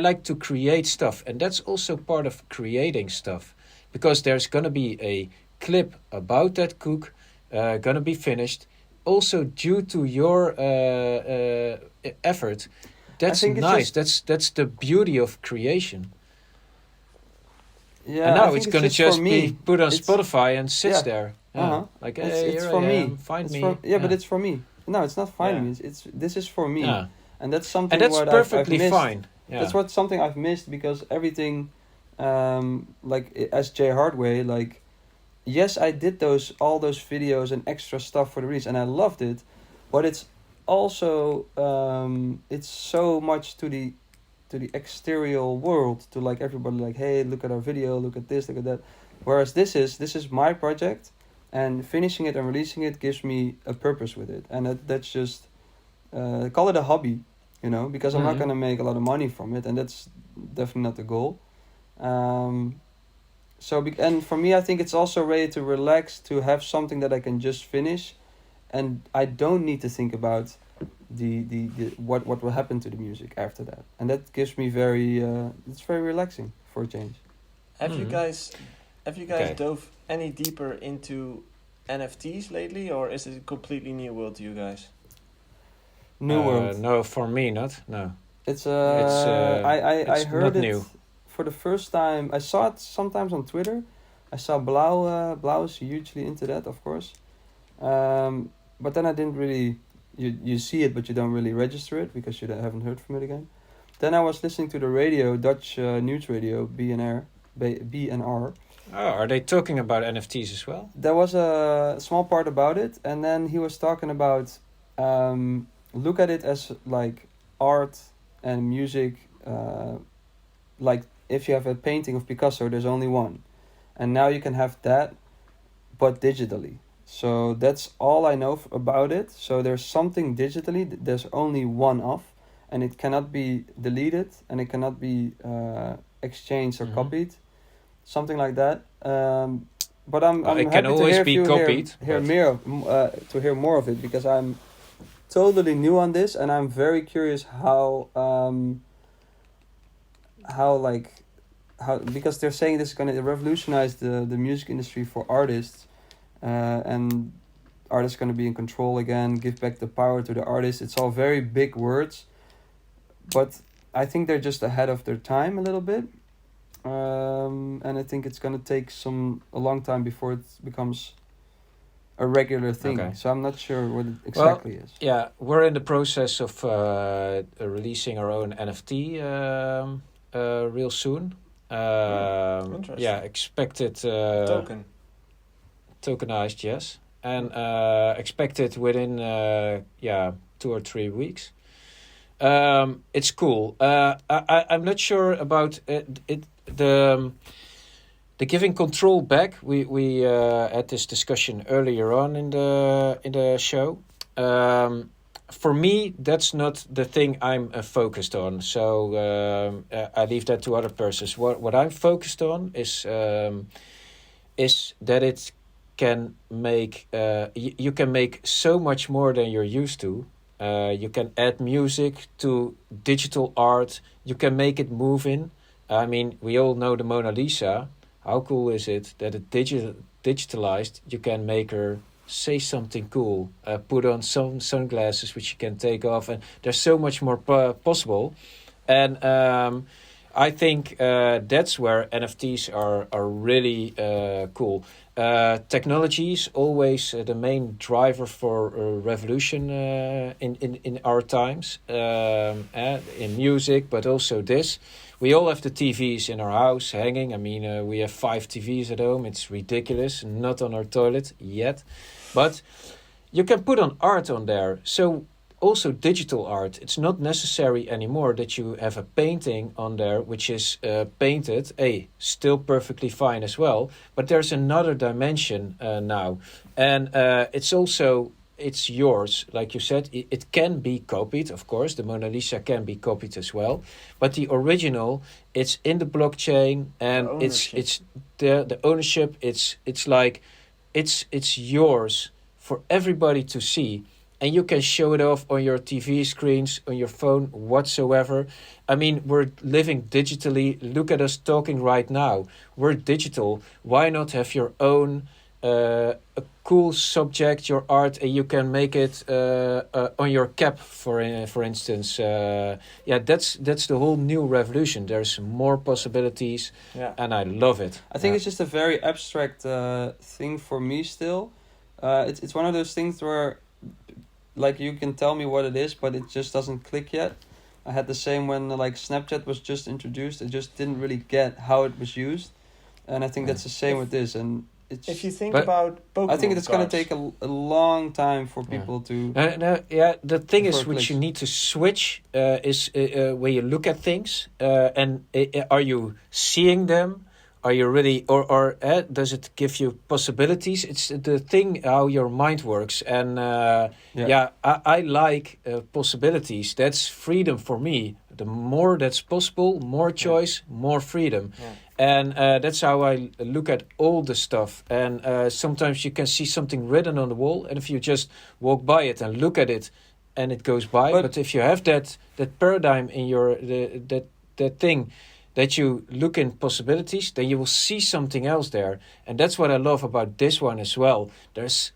like to create stuff, and that's also part of creating stuff, because there's gonna be a clip about that cook, gonna be finished. Also, due to your effort, that's think it's nice. just- That's the beauty of creation. yeah, And I now think it's gonna for just me. be put on It's- Spotify and sits yeah. there. Yeah. Uh-huh. Like, It's, hey, it's here for I me. am, find It's me. for- yeah, but it's for me. No, it's not find Yeah. me. This is for me, Yeah. and that's something. And that's what perfectly I've missed. fine. Yeah. That's something I've missed, because everything, as Jay Hardway, like, yes, I did all those videos and extra stuff for the release, and I loved it, but it's also it's so much to the exterior world, to like everybody, like, hey, look at our video, look at this, look at that. Whereas this is my project, and finishing it and releasing it gives me a purpose with it, and that's just call it a hobby, because I'm not Mhm. gonna make a lot of money from it, and that's definitely not the goal. And for me, I think it's also a way to relax, to have something that I can just finish, and I don't need to think about the what will happen to the music after that, and that gives me it's very relaxing for a change. Have you Mhm. guys Okay. dove any deeper into NFTs lately, or is it a completely new world to you guys? New world. No, for me, not. No. It's I it's heard not it new. for the first time. I saw it sometimes on Twitter. I saw Blau. Blau is hugely into that, of course. But then I didn't really. You see it, but you don't really register it because you haven't heard from it again. Then I was listening to the radio, Dutch news radio, BNR. Oh, are they talking about NFTs as well? There was a small part about it, and then he was talking about look at it as like art and music. Like if you have a painting of Picasso, there's only one, and now you can have that, but digitally. So that's all I know about it. So there's something digitally. There's only one of, and it cannot be deleted, and it cannot be exchanged or Mhm. copied, something like that. But I'm Well, it happy can to always hear be if you copied, hear but- to hear more of it, because I'm totally new on this, and I'm very curious how because they're saying this is going to revolutionize the music industry for artists, and artists going to be in control again, give back the power to the artists. It's all very big words, but I think they're just ahead of their time a little bit, and I think it's going to take a long time before it becomes a regular thing. Okay. So I'm not sure what it exactly is. Yeah, we're in the process of releasing our own NFT real soon. Interesting. Yeah, expected Token. tokenized, yes, and expected within 2 or 3 weeks. It's cool. I'm not sure about the giving control back. We had this discussion earlier on in the show. For me, that's not the thing I'm focused on. So I leave that to other persons. What I'm focused on is that it can make you can make so much more than you're used to. You can add music to digital art. You can make it move in. I mean, we all know the Mona Lisa. How cool is it that it digitalized? You can make her say something cool, put on some sunglasses which you can take off, and there's so much more possible. And I think that's where NFTs are really cool. Technology is always the main driver for revolution in our times, in music, but also this. We all have the TVs in our house hanging. I mean, we have 5 TVs at home. It's ridiculous. Not on our toilet yet. But you can put on art on there. So also digital art. It's not necessary anymore that you have a painting on there which is painted. Still perfectly fine as well. But there's another dimension now. And it's yours. Like you said, it can be copied, of course. The Mona Lisa can be copied as well. But the original, it's in the blockchain, and it's the ownership. It's like it's yours for everybody to see. And you can show it off on your TV screens, on your phone, whatsoever. I mean, we're living digitally. Look at us talking right now. We're digital. Why not have your own a cool subject, your art, and you can make it on your cap, for instance. That's the whole new revolution. There's more possibilities, and I love it. I think it's just a very abstract thing for me still. It's one of those things where, like, you can tell me what it is, but it just doesn't click yet. I had the same when like Snapchat was just introduced. I just didn't really get how it was used, and I think that's the same with this. And if you think about Pokemon I think it's going to take a long time for people to... the thing is, which you need to switch is when you look at things, and are you seeing them? Are you really, or does it give you possibilities? It's the thing how your mind works, and I like possibilities. That's freedom for me. The more that's possible, more choice, more freedom, and that's how I look at all the stuff. And sometimes you can see something written on the wall, and if you just walk by it and look at it, and it goes by. But if you have that paradigm in your that thing, that you look in possibilities, then you will see something else there. And that's what I love about this one as well. There's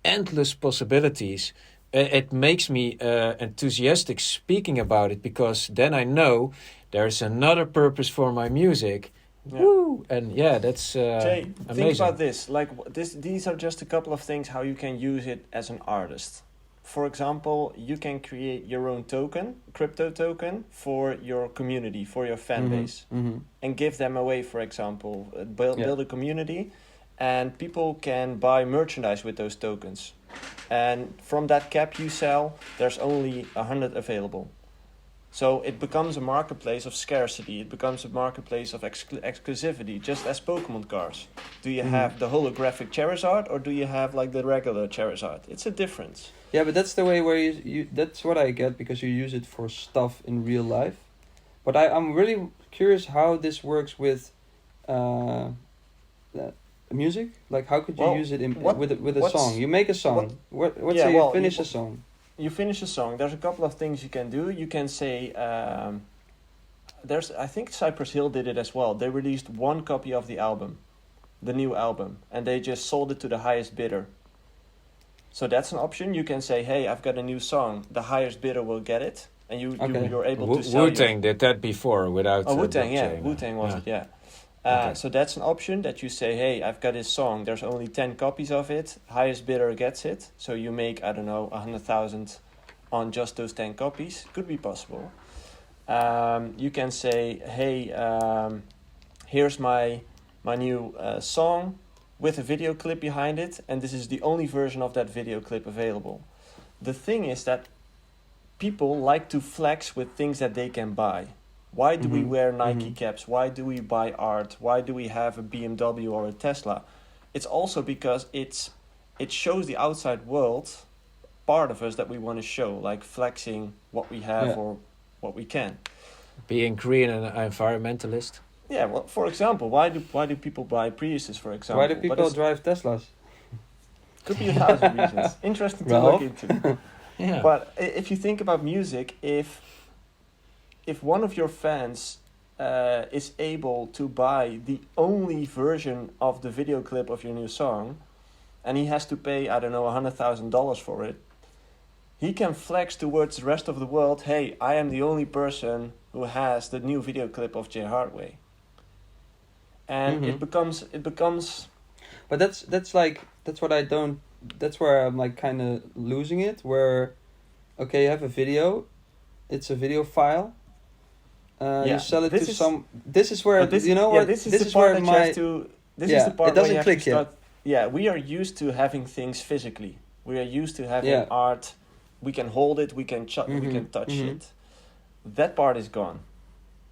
endless possibilities. It makes me enthusiastic speaking about it, because then I know there's another purpose for my music. Yeah. Woo! And that's Jay, amazing. think about this. Like these are just a couple of things how you can use it as an artist. For example, you can create your own token, crypto token, for your community, for your fan base, and give them away, for example. Build a community, and people can buy merchandise with those tokens. And from that cap you sell, there's only 100 available. So it becomes a marketplace of scarcity. It becomes a marketplace of exclusivity, just as Pokemon cards. Do you have the holographic Charizard, or do you have like the regular Charizard? It's a difference. Yeah, but that's the way where you that's what I get, because you use it for stuff in real life. But I'm really curious how this works with music. Like, how could you use it with a song? You make a song. You finish a song. You finish a song. There's a couple of things you can do. You can say, I think Cypress Hill did it as well. They released one copy of the album, the new album, and they just sold it to the highest bidder. So that's an option. You can say, hey, I've got a new song. The highest bidder will get it. And you're able to sell Wu-Tang did that before without Wu-Tang, Wu-Tang was it, So that's an option that you say, hey, I've got this song. There's only 10 copies of it. Highest bidder gets it. So you make, 100,000 on just those 10 copies. Could be possible. You can say, hey, here's my new song with a video clip behind it, and this is the only version of that video clip available. The thing is that people like to flex with things that they can buy. Why do we wear Nike caps? Why do we buy art? Why do we have a BMW or a Tesla? It's also because it shows the outside world part of us that we want to show, like flexing what we have or what we can. Being green and an environmentalist. Yeah, well, for example, why do people buy Priuses, for example? Why do people drive Teslas? Could be 1,000 reasons. Interesting to look into. But if you think about music, if one of your fans is able to buy the only version of the video clip of your new song, and he has to pay, $100,000 for it, he can flex towards the rest of the world, hey, I am the only person who has the new video clip of Jay Hardway. And it becomes. But that's like that's what I don't. That's where I'm like kind of losing it. Where, okay, you have a video, it's a video file. You sell it to some. This is where this, you know what. This this is the is part where that my. you have to. This Yeah, is the part it doesn't where you click have to start. yet. Yeah, we are used to having things physically. We are used to having Yeah. art. We can hold it. We can we can touch it. That part is gone,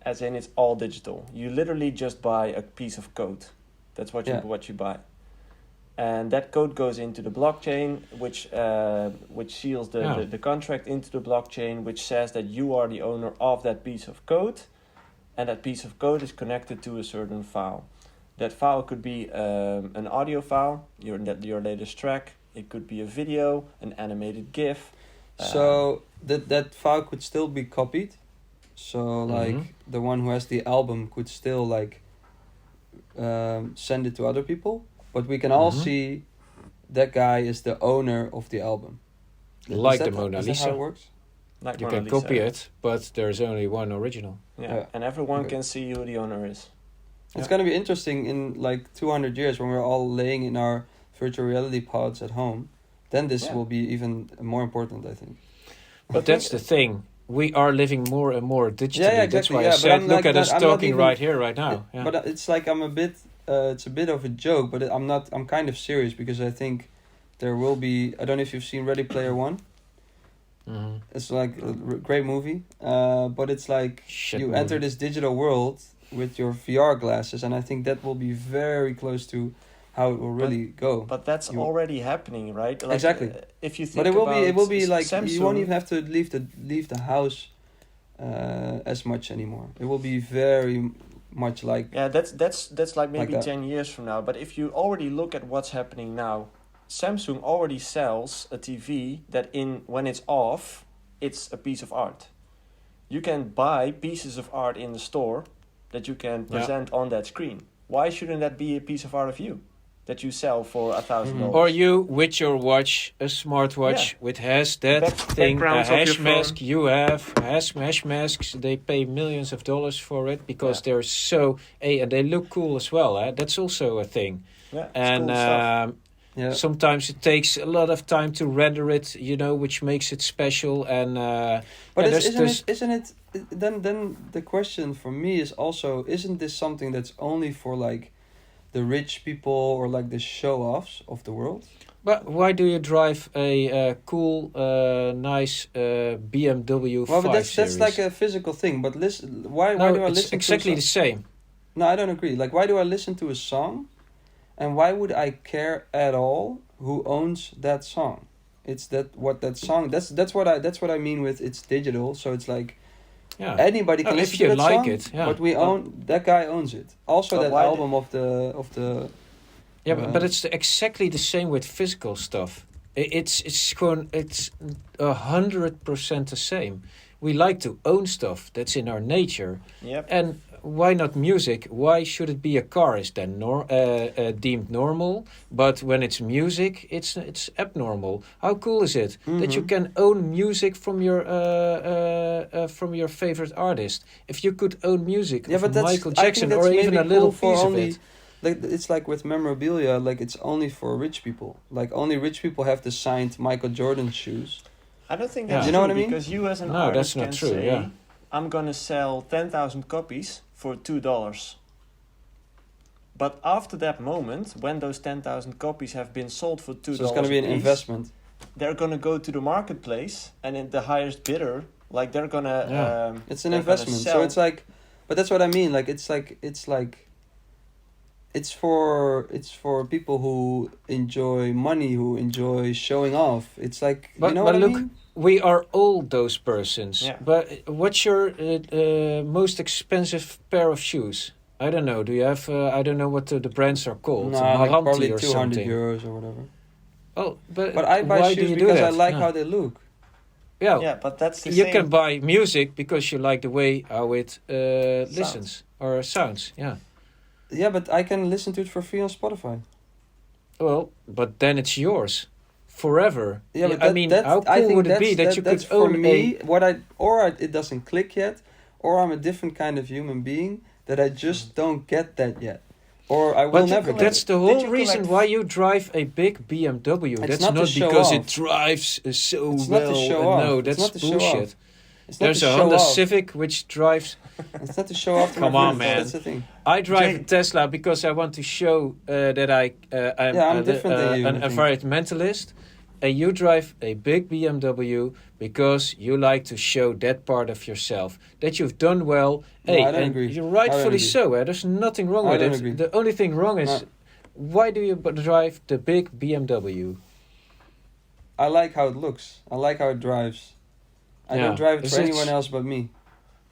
as in it's all digital. You literally just buy a piece of code. That's what you buy, and that code goes into the blockchain, which seals the contract into the blockchain, which says that you are the owner of that piece of code, and that piece of code is connected to a certain file. That file could be an audio file, your latest track. It could be a video, an animated GIF. So that file could still be copied. So like the one who has the album could still like send it to other people, but we can all see that guy is the owner of the album. Like the Mona Lisa. Is that how it works? Like You Mona can Lisa. copy it, but there's only one original. Yeah, and everyone can see who the owner is. It's gonna be interesting in like 200 years when we're all laying in our virtual reality pods at home. Then this will be even more important, I think. But that's the thing. We are living more and more digitally. Yeah, That's exactly. why I But said, I'm look like at us I'm not talking even- right here, right now. Yeah. But it's like I'm a bit. It's a bit of a joke, but I'm not. I'm kind of serious because I think there will be. I don't know if you've seen Ready Player One. It's like a great movie, but it's like you enter this digital world with your VR glasses, and I think that will be very close to how it will really go. But that's already happening, right? Like, exactly. If you think but it will be like Samsung, you won't even have to leave the house as much anymore. It will be very much like that's like maybe like that. 10 years from now. But if you already look at what's happening now, Samsung already sells a TV that when it's off, it's a piece of art. You can buy pieces of art in the store that you can present on that screen. Why shouldn't that be a piece of art of you that you sell for $1,000? Or you with your watch, a smartwatch, which has that thing, a hash mask you have, hash masks, they pay millions of dollars for it because they're so, and they look cool as well. That's also a thing. Yeah, and cool stuff. Sometimes it takes a lot of time to render it, which makes it special. And but isn't it? Then the question for me is also: isn't this something that's only for like the rich people or like the show-offs of the world? But why do you drive a cool, nice BMW 5 Well, but Series? that's like a physical thing. But listen, why do I listen? Exactly the same. No, I don't agree. Like, why do I listen to a song? And why would I care at all who owns that song? It's that song. That's what I mean with it's digital. So it's like anybody can listen to that song. If you like it, but we own that guy owns it. Also, that album of the. Yeah, but it's exactly the same with physical stuff. It's 100% the same. We like to own stuff that's in our nature. Yep. And why not music? Why should it be a car? Is then deemed normal? But when it's music, it's abnormal. How cool is it that you can own music from your favorite artist? If you could own music of Michael Jackson or even a little piece of it. Like it's like with memorabilia, like it's only for rich people. Like only rich people have the signed Michael Jordan shoes. I don't think that's you know true, what I mean? Because you as an artist that's not can true, say, I'm gonna sell 10,000 copies for $2. But after that moment, when those 10,000 copies have been sold for $2, so it's gonna be an investment. They're gonna go to the marketplace, and in the highest bidder, like they're gonna. It's an investment. So it's like, but that's what I mean. Like it's for people who enjoy money, who enjoy showing off. It's like, but what look, I mean? We are all those persons. Yeah. But what's your most expensive pair of shoes? I don't know. Do you have? I don't know what the brands are called. No, like probably or 200 something. euros or whatever. Oh, but I buy why shoes do you do because that? I like how they look. Yeah, but that's the you same. can buy music because you like the way how it listens or sounds. Yeah. Yeah, but I can listen to it for free on Spotify. Well, but then it's yours forever. Yeah, but how cool would it be that you could own for me? It doesn't click yet, or I'm a different kind of human being that I just don't get that yet. or I will But never get that's it. the Did whole you reason collect why you drive a big BMW. It's That's not to not show because off. it drives so It's well. not to show off. No, It's that's not to show off. bullshit. It's not There's to a show Honda off. Civic which drives. It's not to show off to Come my on, friends. man. That's the thing. I drive Jay- a Tesla because I want to show that I'm I'm different than you, an I think. environmentalist. And you drive a big BMW because you like to show that part of yourself that you've done well. No, Hey, I don't and agree. you're I don't rightfully agree. so. There's nothing wrong I with don't it. agree. The only thing wrong is No. why do you drive the big BMW? I like how it looks. I like how it drives. I Yeah. don't drive it Is for it- anyone else but me.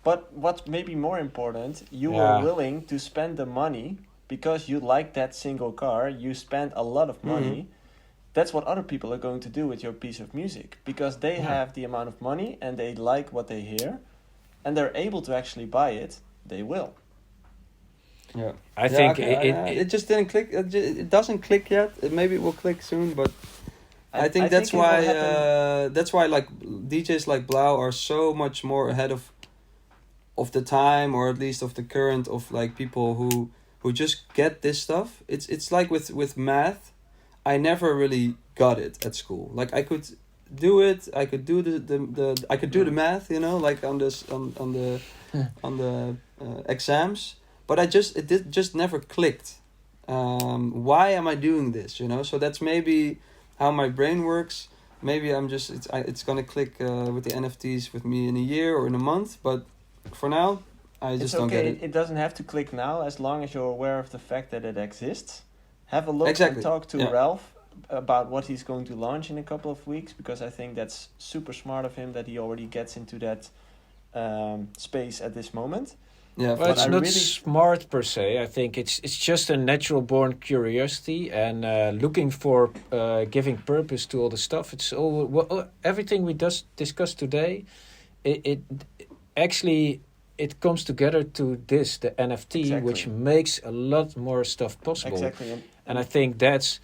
But what's maybe more important, you Yeah. were willing to spend the money because you like that single car. You spend a lot of money. That's what other people are going to do with your piece of music because they Yeah. have the amount of money and they like what they hear and they're able to actually buy it. They will. Yeah. I think okay, it just didn't click. It doesn't click yet. Maybe it will click soon, but I think that's it will why happen. that's why like DJs like Blau are so much more ahead of the time, or at least of the current of like people who just get this stuff. It's like with math. I never really got it at school. Like I could do it. I could do the I could do the math. You know, like on this on the exams. But it just never clicked. Why am I doing this? You know, so that's maybe how my brain works. Maybe it's gonna click with the NFTs with me in a year or in a month. But for now, I just It's don't okay. get it. It doesn't have to click now as long as you're aware of the fact that it exists. Have a look Exactly. and talk to Yeah. Ralph about what he's going to launch in a couple of weeks because I think that's super smart of him that he already gets into that space at this moment. Yeah, Well, But it's I not really- smart per se. I think it's just a natural born curiosity and looking for giving purpose to all the stuff. It's all everything we just discussed today. It actually it comes together to this the NFT, Exactly. which makes a lot more stuff possible. Exactly. And I think that's.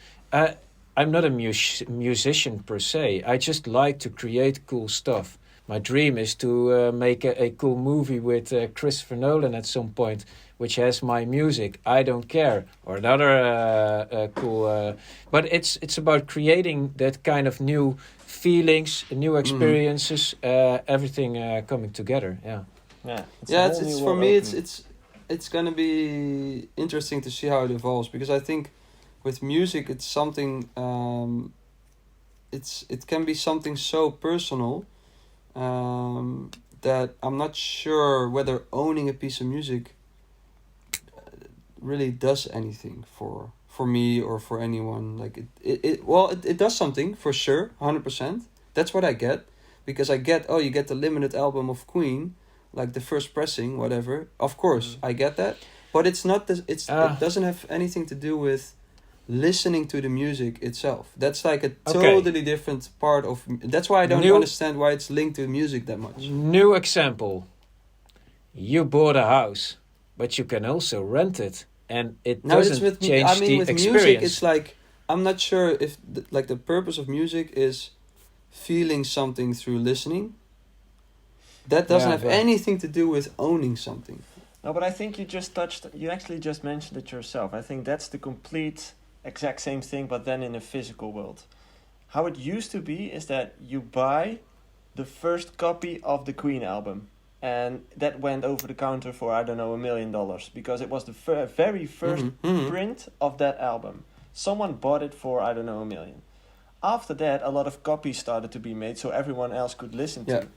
I'm not a musician per se. I just like to create cool stuff. My dream is to make a cool movie with Christopher Nolan at some point, which has my music. I don't care, or another cool. But it's about creating that kind of new feelings, new experiences, everything coming together. Yeah. Yeah. Yeah, a it's whole new for world me. opening. It's gonna be interesting to see how it evolves because I think with music it's something. It can be something so personal. That I'm not sure whether owning a piece of music really does anything for me or for anyone. Like it does something for sure, 100%. That's what I get, because I get you get the limited album of Queen, like the first pressing, whatever. Of course, I get that, but it's not this. It doesn't have anything to do with listening to the music itself. That's like a totally different part of. That's why I don't understand why it's linked to music that much. New example. You bought a house, but you can also rent it, and it doesn't change the with experience. music, it's like I'm not sure if the purpose of music is feeling something through listening. That doesn't have anything to do with owning something. No, but I think you actually just mentioned it yourself. I think that's the complete exact same thing, but then in a physical world. How it used to be is that you buy the first copy of the Queen album, and that went over the counter for, I don't know, $1 million, because it was the very first print of that album. Someone bought it for, I don't know, $1 million. After that, a lot of copies started to be made so everyone else could listen to.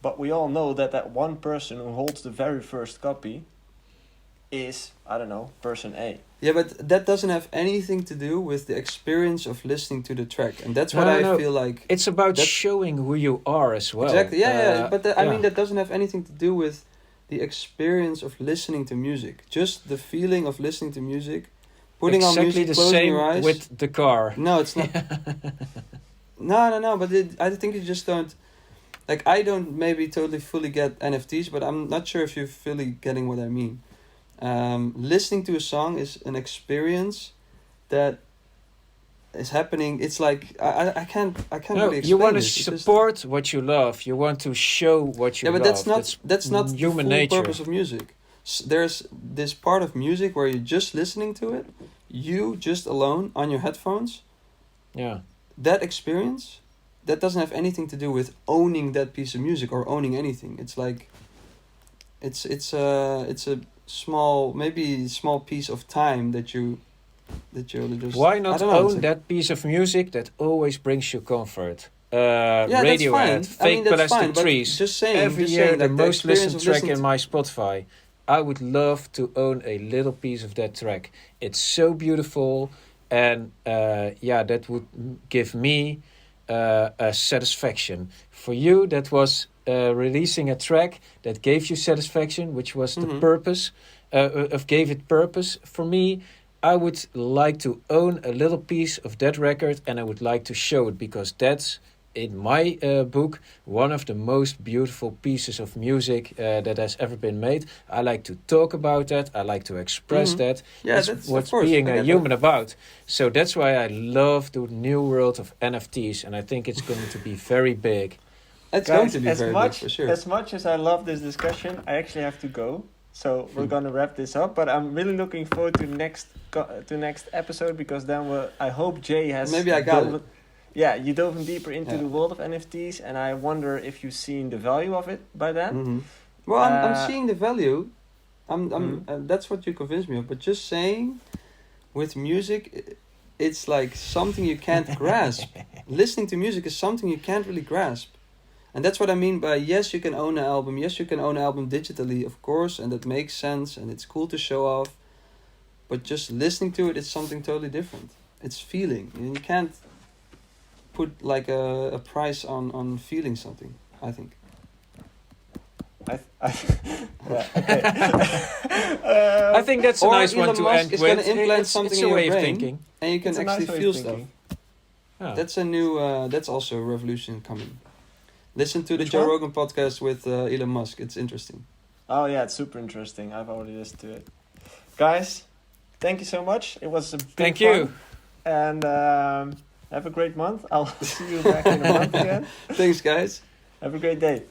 But we all know that one person who holds the very first copy is, I don't know, person A. Yeah, but that doesn't have anything to do with the experience of listening to the track. And that's what I feel like. It's about showing who you are as well. Exactly, yeah. But I mean, that doesn't have anything to do with the experience of listening to music. Just the feeling of listening to music. Putting on music, closing your eyes. With the car. No, it's not. No. But I think you just don't. Like, I don't maybe totally fully get NFTs, but I'm not sure if you're fully getting what I mean. Listening to a song is an experience that is happening. It's like I can't really explain. You want to this. support what you love. You want to show what you love. Yeah, but that's not the human full nature. purpose of music. there's this part of music where you're just listening to it, you just alone on your headphones. Yeah. That experience, that doesn't have anything to do with owning that piece of music or owning anything. It's like, it's a small piece of time that you just. Why I not don't know, it's own like- that piece of music that always brings you comfort? Yeah, that's Radiohead, fine. Fake that's Plastic fine, but Trees. just saying, Every just year saying, the like, most experience listened of track listening in my Spotify. I would love to own a little piece of that track. It's so beautiful, and that would give me a satisfaction. For you, that was releasing a track that gave you satisfaction, which was the purpose of gave it purpose. For me, I would like to own a little piece of that record, and I would like to show it, because that's, in my book, one of the most beautiful pieces of music that has ever been made. I like to talk about that. I like to express that. Yeah, It's that's what's of course, being I a get human that. about. So that's why I love the new world of NFTs, and I think it's going to be very big. It's going Guys, to be very big for sure. as much as I love this discussion, I actually have to go. So we're gonna wrap this up. But I'm really looking forward to next episode, because then I hope Jay has Maybe I got dove- it. Yeah, you dove in deeper into Yeah. the world of NFTs, and I wonder if you've seen the value of it by then. Well, I'm Uh, seeing the value. That's what you convinced me of. But just saying, with music, it's like something you can't grasp. Listening to music is something you can't really grasp. And that's what I mean by, yes, you can own an album. Yes, you can own an album digitally, of course, and that makes sense, and it's cool to show off. But just listening to it is something totally different. It's feeling. And you can't put like a price on feeling something, I think. Yeah, okay. I think that's a or nice one Elon to Musk end is with. gonna implant something it's in a your way of brain. thinking. And you can It's a actually nice way of feel stuff. thinking. Yeah. That's a new. That's also a revolution coming. Listen to the Which Joe one? Rogan podcast with Elon Musk. It's interesting. Oh yeah, it's super interesting. I've already listened to it. Guys, thank you so much. It was a big Thank fun. you. And have a great month. I'll see you back in a month again. Thanks, guys. Have a great day.